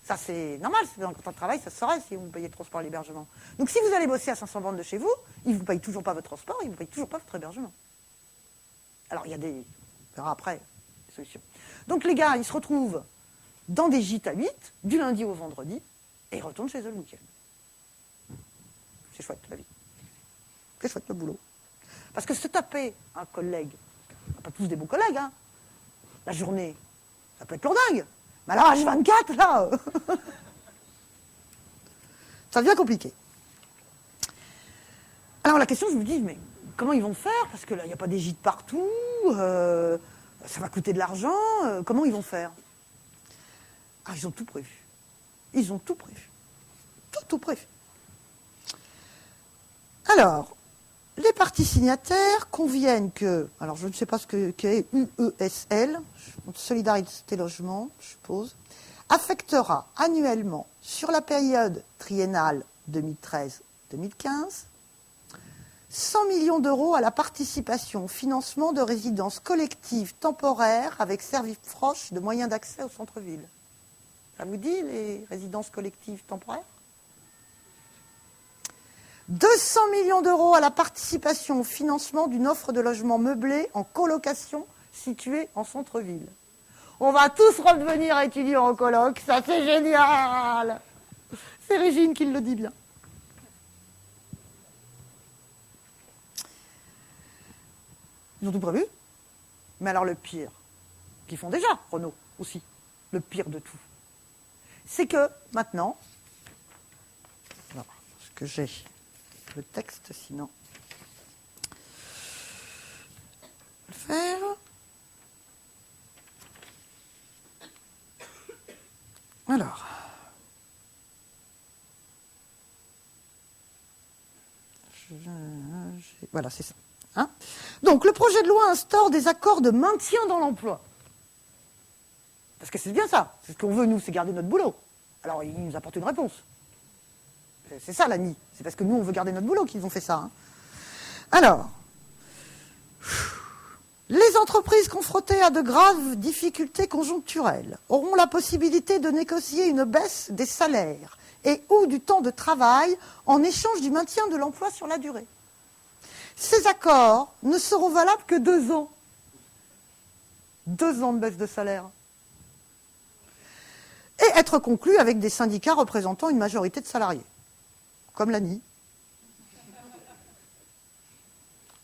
Ça, c'est normal, c'est dans le contrat de travail, ça se saurait si vous payez le transport et l'hébergement. Donc, si vous allez bosser à 500 bornes de chez vous, il ne vous paye toujours pas votre transport, il ne vous paye toujours pas votre hébergement. Alors, il y a des... On verra après des solutions. Donc, les gars, ils se retrouvent dans des gîtes à 8, du lundi au vendredi, et ils retournent chez eux le week-end. C'est chouette, la vie. C'est chouette, le boulot. Parce que se taper un collègue, pas tous des bons collègues, hein, la journée, ça peut être lourdingue. Mais alors, H24, là, ça devient compliqué. Alors, la question, je me dis, mais comment ils vont faire? Parce que là, il n'y a pas des gîtes partout, ça va coûter de l'argent, comment ils vont faire? Ah, ils ont tout prévu. Ils ont tout prévu. Tout prévu. Alors, les parties signataires conviennent que, alors je ne sais pas ce qu'est UESL, Solidarité Logement, je suppose, affectera annuellement sur la période triennale 2013-2015 100 millions d'euros à la participation au financement de résidences collectives temporaires avec services proches de moyens d'accès au centre-ville. Ça vous dit, les résidences collectives temporaires? 200 millions d'euros à la participation au financement d'une offre de logements meublés en colocation située en centre-ville. On va tous redevenir étudiants en coloc, ça c'est génial! C'est Régine qui le dit bien. Ils ont tout prévu. Mais alors le pire, qu'ils font déjà, Renault aussi, le pire de tout, c'est que maintenant, alors, ce que j'ai le texte, sinon, le faire. Voilà, c'est ça. Hein, donc, le projet de loi instaure des accords de maintien dans l'emploi. Parce que c'est bien ça. Ce qu'on veut, nous, c'est garder notre boulot. Alors, ils nous apportent une réponse. C'est ça, l'ANI. C'est parce que nous, on veut garder notre boulot qu'ils ont fait ça. Hein. Alors, les entreprises confrontées à de graves difficultés conjoncturelles auront la possibilité de négocier une baisse des salaires et ou du temps de travail en échange du maintien de l'emploi sur la durée. Ces accords ne seront valables que 2 ans. 2 ans de baisse de salaire. Et être conclus avec des syndicats représentant une majorité de salariés, comme l'ANI.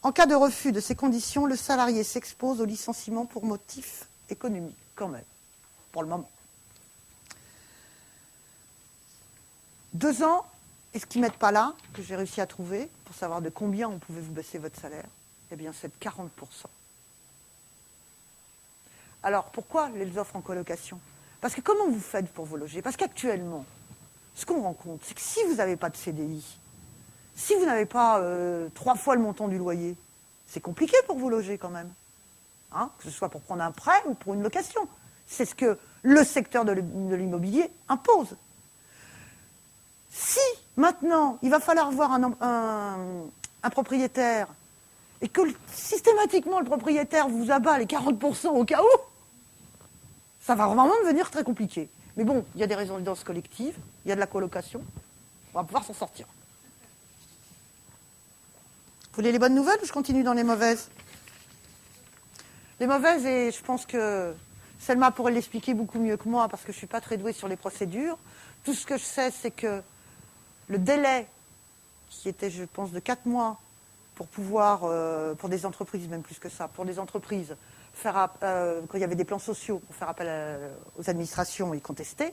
En cas de refus de ces conditions, le salarié s'expose au licenciement pour motif économique, quand même, pour le moment. 2 ans, et ce qu'ils ne mettent pas là, que j'ai réussi à trouver, pour savoir de combien on pouvait vous baisser votre salaire, eh bien c'est de 40%. Alors, pourquoi les offres en colocation? Parce que comment vous faites pour vous loger? Parce qu'actuellement, ce qu'on rencontre, c'est que si vous n'avez pas de CDI, si vous n'avez pas 3 fois le montant du loyer, c'est compliqué pour vous loger quand même. Hein, que ce soit pour prendre un prêt ou pour une location. C'est ce que le secteur de l'immobilier impose. Si maintenant, il va falloir voir un propriétaire et que systématiquement le propriétaire vous abat les 40% au cas où, ça va vraiment devenir très compliqué. Mais bon, il y a des résidences collectives, il y a de la colocation, on va pouvoir s'en sortir. Vous voulez les bonnes nouvelles ou je continue dans les mauvaises? Les mauvaises, et je pense que Selma pourrait l'expliquer beaucoup mieux que moi parce que je ne suis pas très douée sur les procédures. Tout ce que je sais, c'est que le délai, qui était, je pense, de 4 mois, pour pouvoir, pour des entreprises, même plus que ça, pour des entreprises, quand il y avait des plans sociaux, pour faire appel aux administrations et contester,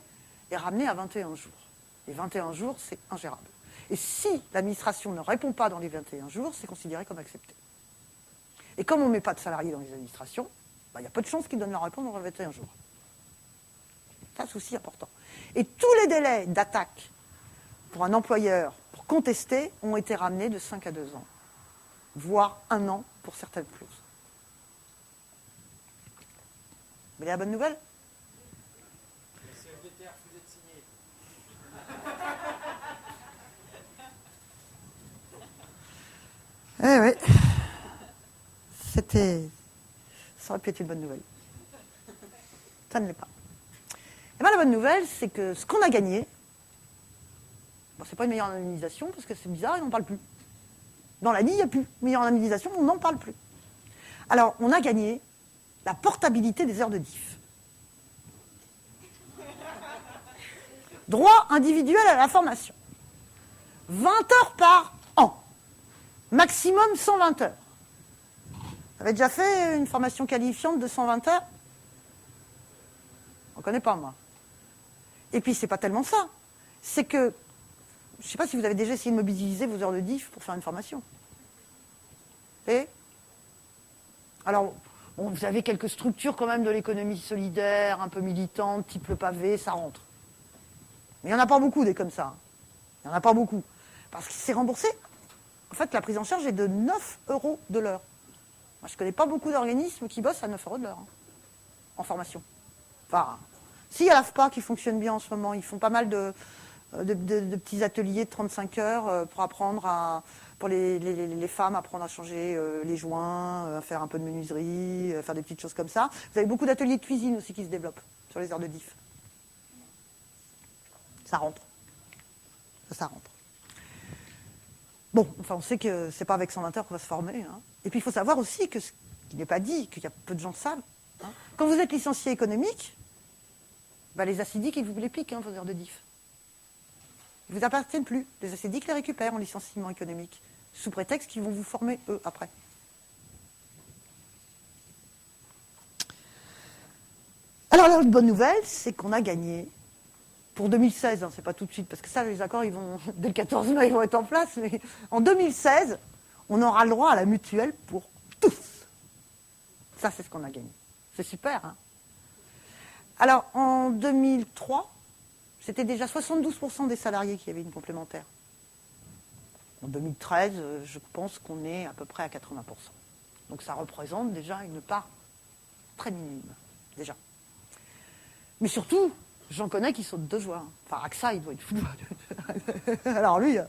est ramené à 21 jours. Et 21 jours, c'est ingérable. Et si l'administration ne répond pas dans les 21 jours, c'est considéré comme accepté. Et comme on ne met pas de salariés dans les administrations, il y a peu de chances qu'ils donnent leur réponse dans les 21 jours. C'est un souci important. Et tous les délais d'attaque pour un employeur pour contester ont été ramenés de 5 à 2 ans, voire 1 an pour certaines clauses. Vous voulez la bonne nouvelle? Si LDTR vous êtes signé. Eh oui. Ça aurait pu être une bonne nouvelle. Ça ne l'est pas. Et bien la bonne nouvelle, c'est que ce qu'on a gagné, bon, c'est pas une meilleure indemnisation, parce que c'est bizarre, ils n'en parlent plus. Dans l'ANI, il n'y a plus meilleure indemnisation, on n'en parle plus. Alors, on a gagné la portabilité des heures de diff. Droit individuel à la formation. 20 heures par an. Maximum 120 heures. Vous avez déjà fait une formation qualifiante de 120 heures? On ne connaît pas, moi. Et puis, c'est pas tellement ça. C'est que, je ne sais pas si vous avez déjà essayé de mobiliser vos heures de diff pour faire une formation. Et alors, bon, vous avez quelques structures quand même de l'économie solidaire, un peu militantes, type le pavé, ça rentre. Mais il n'y en a pas beaucoup des comme ça. Il n'y en a pas beaucoup. Parce que c'est remboursé. En fait, la prise en charge est de 9 € de l'heure. Moi, je ne connais pas beaucoup d'organismes qui bossent à 9 € de l'heure, hein, en formation. Enfin, si, il y a l'AFPA qui fonctionne bien en ce moment. Ils font pas mal de petits ateliers de 35 heures pour apprendre pour les femmes, apprendre à changer les joints, à faire un peu de menuiserie, faire des petites choses comme ça. Vous avez beaucoup d'ateliers de cuisine aussi qui se développent sur les heures de diff. Ça rentre. Ça rentre. Bon, enfin, on sait que c'est pas avec 120 heures qu'on va se former. Hein. Et puis, il faut savoir aussi que ce qui n'est pas dit, qu'il y a peu de gens qui savent. Hein. Quand vous êtes licencié économique, les acidiques, ils vous les piquent, vos heures de diff. Ils ne vous appartiennent plus. Les acidiques les récupèrent en licenciement économique, sous prétexte qu'ils vont vous former, eux, après. Alors, la bonne nouvelle, c'est qu'on a gagné pour 2016, c'est pas tout de suite, parce que ça, les accords, dès le 14 mai, ils vont être en place, mais en 2016, on aura le droit à la mutuelle pour tous. Ça, c'est ce qu'on a gagné. C'est super, hein? Alors, en 2003, c'était déjà 72% des salariés qui avaient une complémentaire. En 2013, je pense qu'on est à peu près à 80%. Donc ça représente déjà une part très minime, déjà. Mais surtout, j'en connais qui sautent de joie. Enfin, AXA, il doit être fou. Alors lui, je ne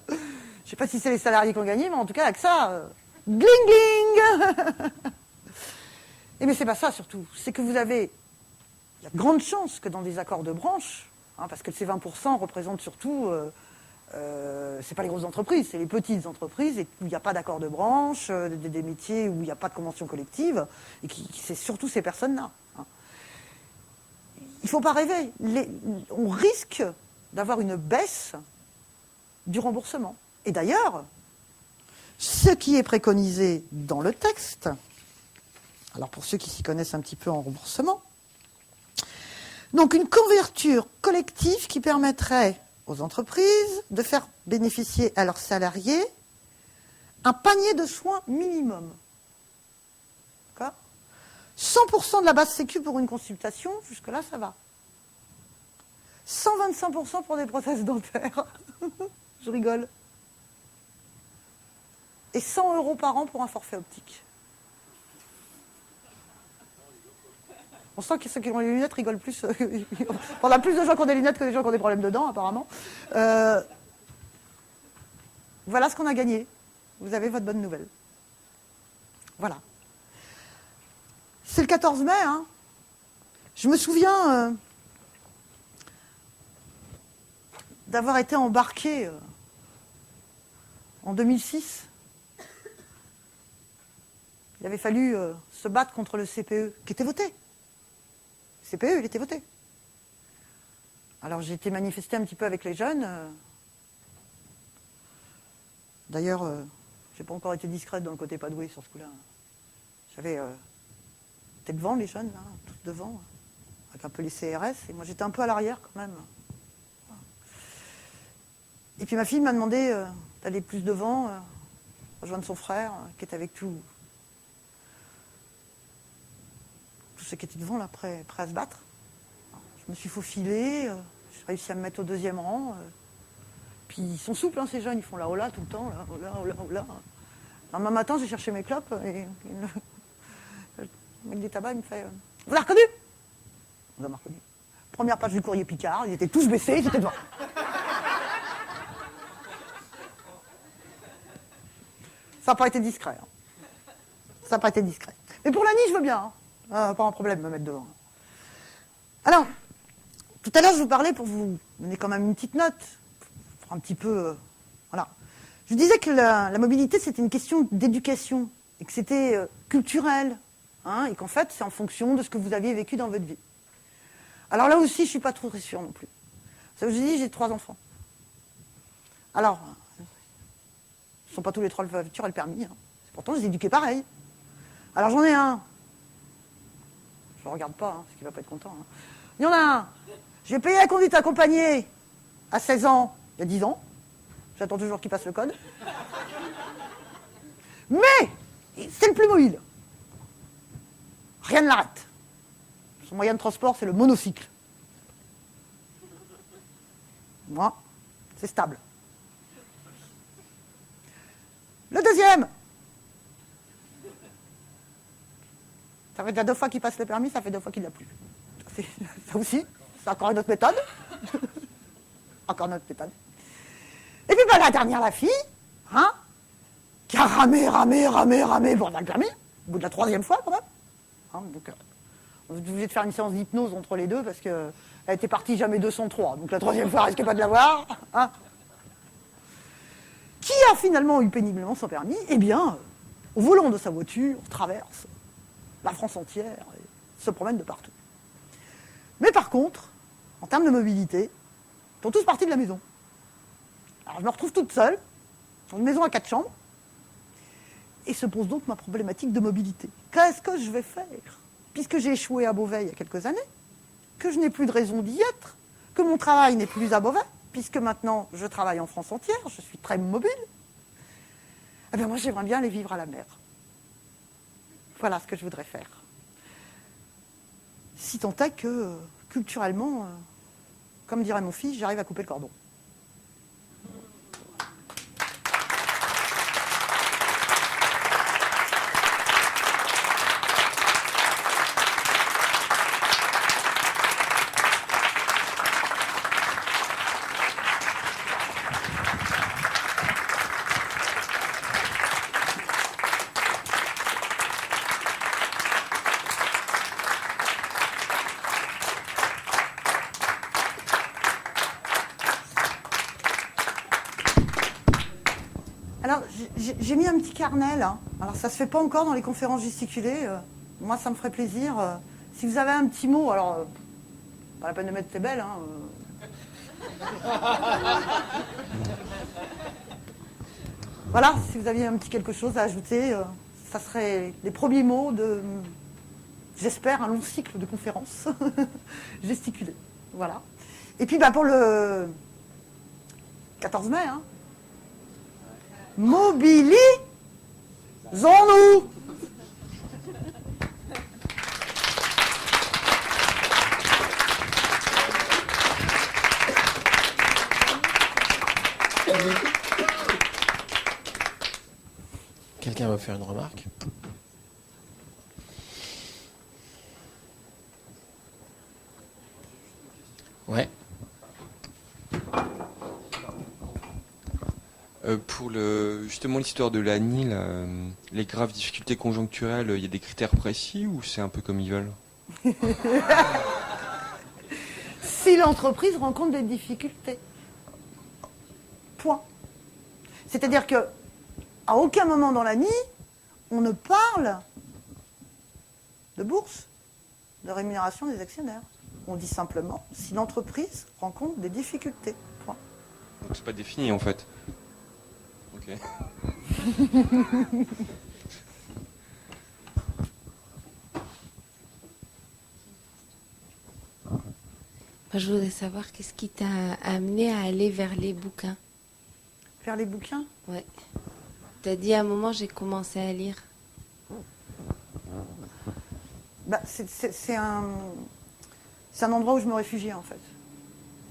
sais pas si c'est les salariés qui ont gagné, mais en tout cas, AXA, gling gling. Et mais c'est pas ça surtout. C'est que il y a de grandes chances que dans des accords de branche, parce que ces 20% représentent surtout, c'est pas les grosses entreprises, c'est les petites entreprises, et où il n'y a pas d'accord de branche, des métiers où il n'y a pas de convention collective, et c'est surtout ces personnes-là. Il ne faut pas rêver. On risque d'avoir une baisse du remboursement. Et d'ailleurs, ce qui est préconisé dans le texte, alors pour ceux qui s'y connaissent un petit peu en remboursement, donc une couverture collective qui permettrait aux entreprises de faire bénéficier à leurs salariés un panier de soins minimum. D'accord ? 100% de la base sécu pour une consultation, jusque-là, ça va. 125% pour des prothèses dentaires. Je rigole. Et 100 € par an pour un forfait optique. On sent que ceux qui ont les lunettes rigolent plus. On a plus de gens qui ont des lunettes que des gens qui ont des problèmes de dents, apparemment. Voilà ce qu'on a gagné. Vous avez votre bonne nouvelle. Voilà. C'est le 14 mai. Je me souviens d'avoir été embarqué en 2006. Il avait fallu se battre contre le CPE, qui était voté. Le CPE, il était voté. Alors j'ai été manifester un petit peu avec les jeunes. D'ailleurs, je n'ai pas encore été discrète dans le côté pas doué sur ce coup-là. J'avais... T'es devant les jeunes, là, tous devant, avec un peu les CRS, et moi j'étais un peu à l'arrière quand même. Et puis ma fille m'a demandé d'aller plus devant, rejoindre son frère, qui était avec tous ceux qui étaient devant, là, prêts à se battre. Je me suis faufilée, j'ai réussi à me mettre au deuxième rang. Puis ils sont souples, ces jeunes, ils font la hola tout le temps, là, hola, hola, hola. Alors, un matin, j'ai cherché mes clopes, et le mec des tabacs, il me fait vous l'avez reconnu? On l'a reconnu. Première page du courrier Picard, ils étaient tous baissés, ils étaient devant. Ça n'a pas été discret. Ça n'a pas été discret. Mais pour l'année, je veux bien. Pas un problème de me mettre devant. Alors, tout à l'heure, je vous parlais pour vous donner quand même une petite note. Pour un petit peu. Voilà. Je vous disais que la mobilité, c'était une question d'éducation. Et que c'était culturel. Et qu'en fait, c'est en fonction de ce que vous aviez vécu dans votre vie. Alors là aussi, je ne suis pas trop très sûre non plus. Ça, je vous dis, j'ai 3 enfants. Alors, ils ne sont pas tous les 3 la voiture et le permis. Pourtant, je les ai éduqués pareil. Alors j'en ai un. Je ne le regarde pas, parce qu'il ne va pas être content. Il y en a un. J'ai payé la conduite accompagnée à 16 ans, il y a 10 ans. J'attends toujours qu'il passe le code. Mais, c'est le plus mobile. Rien ne l'arrête. Son moyen de transport, c'est le monocycle. Moi, c'est stable. Le deuxième. Ça fait déjà 2 fois qu'il passe le permis, ça fait 2 fois qu'il ne l'a plus. Ça aussi, c'est encore une autre méthode. Encore une autre méthode. Et puis la dernière, la fille, qui a ramé pour avoir le permis, au bout de la 3e fois quand même. Donc, on est obligé de faire une séance d'hypnose entre les deux parce qu'elle était partie jamais 203. Donc la 3e fois, elle risquait pas de l'avoir. Qui a finalement eu péniblement son permis? Eh bien, au volant de sa voiture, traverse la France entière et se promène de partout. Mais par contre, en termes de mobilité, ils sont tous partis de la maison. Alors je me retrouve toute seule, dans une maison à 4 chambres, et se pose donc ma problématique de mobilité. Qu'est-ce que je vais faire? Puisque j'ai échoué à Beauvais il y a quelques années, que je n'ai plus de raison d'y être, que mon travail n'est plus à Beauvais, puisque maintenant je travaille en France entière, je suis très mobile, eh bien moi j'aimerais bien aller vivre à la mer. Voilà ce que je voudrais faire. Si tant est que, culturellement, comme dirait mon fils, j'arrive à couper le cordon. Alors, j'ai mis un petit carnet, là. Alors, ça se fait pas encore dans les conférences gesticulées. Moi, ça me ferait plaisir. Si vous avez un petit mot, alors, pas la peine de mettre t'es belle, hein. Voilà, si vous aviez un petit quelque chose à ajouter, ça serait les premiers mots de, j'espère, un long cycle de conférences gesticulées. Voilà. Et puis, pour le 14 mai, hein, mobilisons-nous. Quelqu'un va faire une remarque? Ouais. Pour justement l'histoire de l'ANI, les graves difficultés conjoncturelles, il y a des critères précis ou c'est un peu comme ils veulent? Si l'entreprise rencontre des difficultés. Point. C'est-à-dire que à aucun moment dans l'ANI, on ne parle de bourse, de rémunération des actionnaires. On dit simplement si l'entreprise rencontre des difficultés. Point. Donc c'est pas défini en fait. Ok. Je voudrais savoir qu'est-ce qui t'a amené à aller vers les bouquins. Faire les bouquins? Ouais. T'as dit à un moment j'ai commencé à lire. C'est un endroit où je me réfugiais en fait.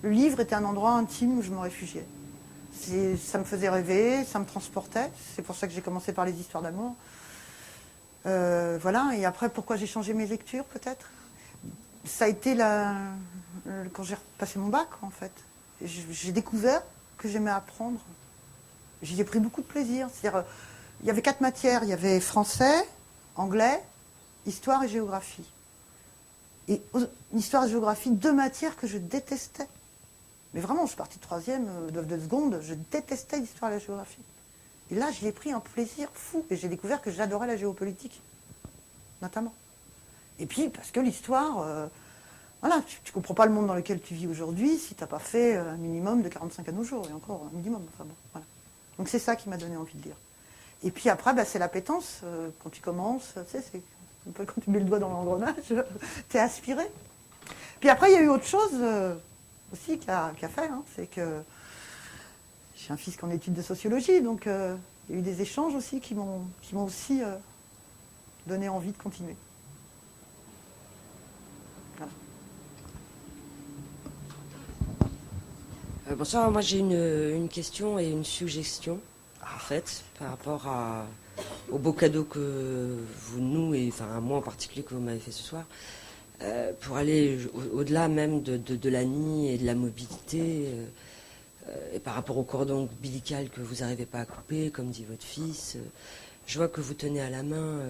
Le livre était un endroit intime où je me réfugiais. Ça me faisait rêver, ça me transportait. C'est pour ça que j'ai commencé par les histoires d'amour. Voilà. Et après, pourquoi j'ai changé mes lectures peut-être? Ça a été quand j'ai repassé mon bac en fait. J'ai découvert que j'aimais apprendre. J'y ai pris beaucoup de plaisir. C'est-à-dire, il y avait 4 matières. Il y avait français, anglais, histoire et géographie. Et histoire et géographie, 2 matières que je détestais. Mais vraiment, je suis partie de 3e, de seconde, je détestais l'histoire et la géographie. Et là, j'y ai pris un plaisir fou. Et j'ai découvert que j'adorais la géopolitique, notamment. Et puis, parce que l'histoire, voilà, tu ne comprends pas le monde dans lequel tu vis aujourd'hui si tu n'as pas fait un minimum de 45 à nos jours, et encore un minimum. Enfin bon, voilà. Donc c'est ça qui m'a donné envie de lire. Et puis après, c'est l'appétence. Quand tu commences, tu sais, c'est un peu quand tu mets le doigt dans l'engrenage, tu es aspiré. Puis après, il y a eu autre chose aussi qui a fait, hein, c'est que j'ai un fils qui est en études de sociologie, donc il y a eu des échanges aussi qui m'ont aussi donné envie de continuer. Voilà. Bonsoir, moi j'ai une question et une suggestion, en fait, par rapport au beau cadeau que vous nous, et enfin à moi en particulier, que vous m'avez fait ce soir, pour aller au-delà même de l'ANI et de la mobilité, et par rapport au cordon ombilical que vous n'arrivez pas à couper, comme dit votre fils. Je vois que vous tenez à la main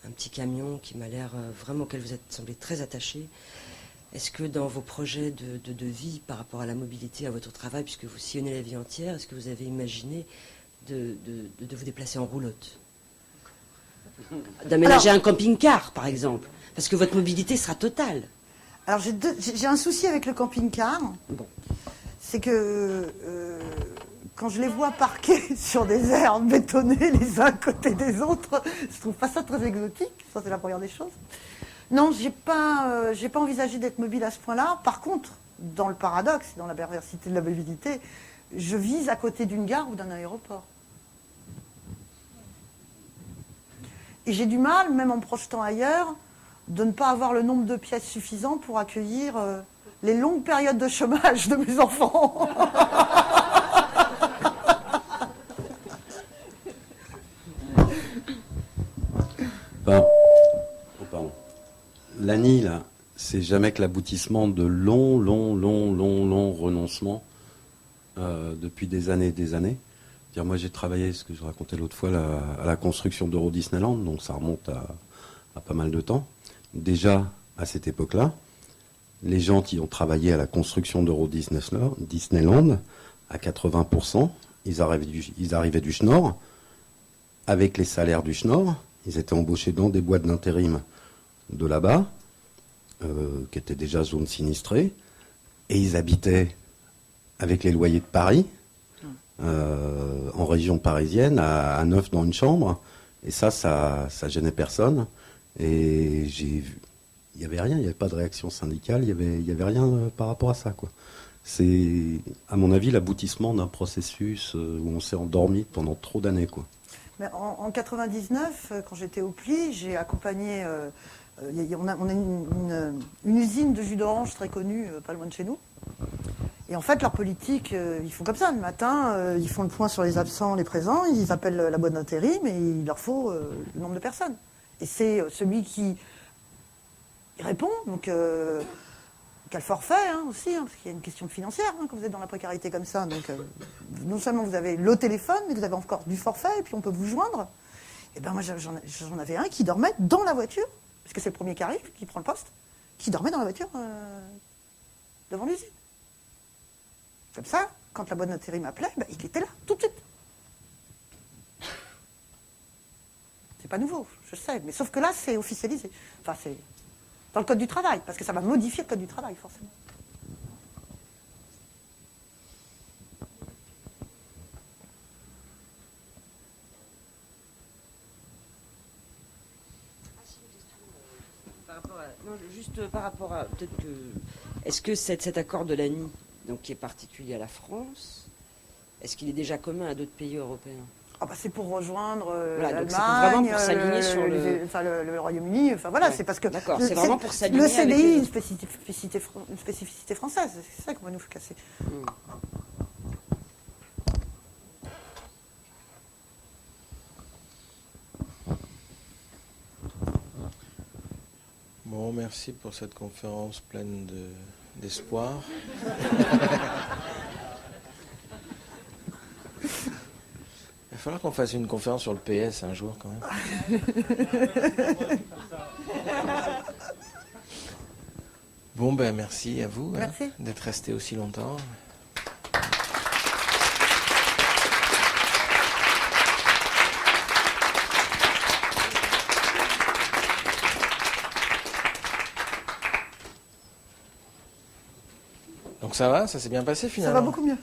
un petit camion qui m'a l'air vraiment, auquel vous êtes semblé très attaché. Est-ce que dans vos projets de vie par rapport à la mobilité, à votre travail, puisque vous sillonnez la vie entière, est-ce que vous avez imaginé de vous déplacer en roulotte? D'aménager un camping-car, par exemple, parce que votre mobilité sera totale. Alors j'ai un souci avec le camping-car. Bon. C'est que quand je les vois parqués sur des aires bétonnées les uns à côté des autres, je trouve pas ça très exotique. Ça, c'est la première des choses. Non, j'ai pas envisagé d'être mobile à ce point-là. Par contre, dans le paradoxe, dans la perversité de la mobilité, je vise à côté d'une gare ou d'un aéroport. Et j'ai du mal, même en me projetant ailleurs, de ne pas avoir le nombre de pièces suffisant pour accueillir les longues périodes de chômage de mes enfants. L'ANI, là, c'est jamais que l'aboutissement de longs renoncements depuis des années et des années. Moi, j'ai travaillé, ce que je racontais l'autre fois, à la construction d'Euro Disneyland, donc ça remonte à pas mal de temps. Déjà, à cette époque-là, les gens qui ont travaillé à la construction d'Euro Disneyland, à 80%, ils arrivaient du Schnorr, avec les salaires du Schnorr, ils étaient embauchés dans des boîtes d'intérim de là-bas, qui étaient déjà zone sinistrée, et ils habitaient avec les loyers de Paris, en région parisienne, à 9 dans une chambre, et ça gênait personne, et j'ai vu, il n'y avait rien, il n'y avait pas de réaction syndicale, il y avait rien par rapport à ça, quoi. C'est, à mon avis, l'aboutissement d'un processus où on s'est endormi pendant trop d'années, quoi. Mais en 99, quand j'étais au PLI, j'ai accompagné. On a une usine de jus d'orange très connue, pas loin de chez nous. Et en fait, leur politique, ils font comme ça. Le matin, ils font le point sur les absents, les présents, ils appellent la boîte d'intérim et il leur faut le nombre de personnes. Et c'est celui qui répond, donc quel forfait aussi, parce qu'il y a une question financière quand vous êtes dans la précarité comme ça. Donc non seulement vous avez le téléphone, mais vous avez encore du forfait, et puis on peut vous joindre. Et ben moi j'en avais un qui dormait dans la voiture, parce que c'est le premier qui arrive, qui prend le poste, qui dormait dans la voiture devant l'usine. Comme ça, quand la boîte d'intérim m'appelait, ben, il était là, tout de suite. C'est pas nouveau, je sais, mais sauf que là c'est officialisé. Enfin c'est dans le code du travail, parce que ça va modifier le code du travail, forcément. Juste par rapport à peut-être que est-ce que cet accord de l'ANI, donc qui est particulier à la France, est-ce qu'il est déjà commun à d'autres pays européens? Ah bah c'est pour rejoindre Voilà, donc c'est l'Allemagne, vraiment pour s'aligner sur le Royaume-Uni. Enfin voilà, Ouais, c'est parce que d'accord, c'est vraiment pour s'aligner le avec CDI, les une autres. spécificité française. C'est ça qu'on va nous casser. Bon, merci pour cette conférence pleine d'espoir. Il va falloir qu'on fasse une conférence sur le PS un jour quand même. Bon, ben merci à vous d'être resté aussi longtemps. Donc ça va, ça s'est bien passé Ça finalement. va beaucoup mieux.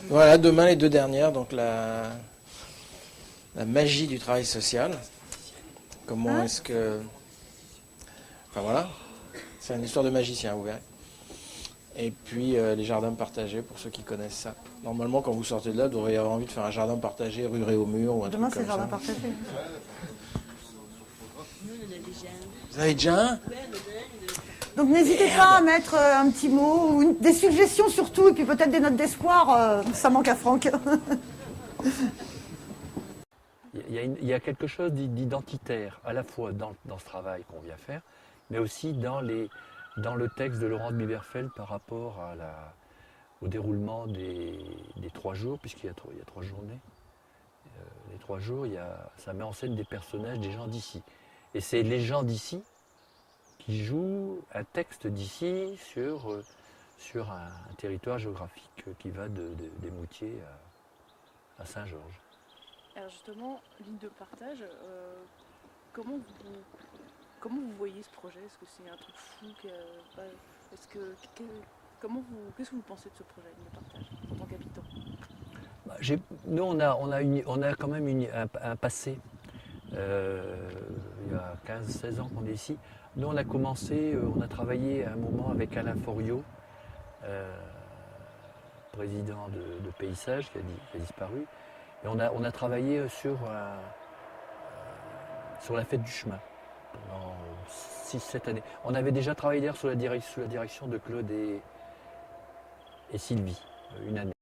Voilà, demain les deux dernières, donc la magie du travail social. Comment est-ce que... Enfin voilà, c'est une histoire de magicien, vous verrez. Et puis les jardins partagés, pour ceux qui connaissent ça. Normalement, quand vous sortez de là, vous auriez envie de faire un jardin partagé, rue Réaumur ou un Demain, truc c'est comme le jardin ça. partagé. Vous avez déjà un? Donc n'hésitez pas à mettre un petit mot, ou des suggestions surtout, et puis peut-être des notes d'espoir. Ça manque à Franck. Il y a quelque chose d'identitaire, à la fois dans ce travail qu'on vient faire, mais aussi dans le texte de Laurence Biberfeld par rapport au déroulement des 3 jours, puisqu'il y a 3 journées. Les 3 jours, ça met en scène des personnages, des gens d'ici. Et c'est les gens d'ici qui jouent un texte d'ici sur un territoire géographique qui va des Moutiers à Saint-Georges. Alors justement, ligne de partage, comment vous voyez ce projet? Est-ce que c'est un truc fou qu'est-ce que vous pensez de ce projet ligne de partage en tant qu'habitant? Nous, on a quand même un passé. Il y a 15-16 ans qu'on est ici. Nous, on a commencé, on a travaillé à un moment avec Alain Foriot, président de Paysage, qui a disparu. Et on a travaillé sur la fête du chemin pendant 6-7 années. On avait déjà travaillé d'ailleurs sous la direction de Claude et Sylvie, une année.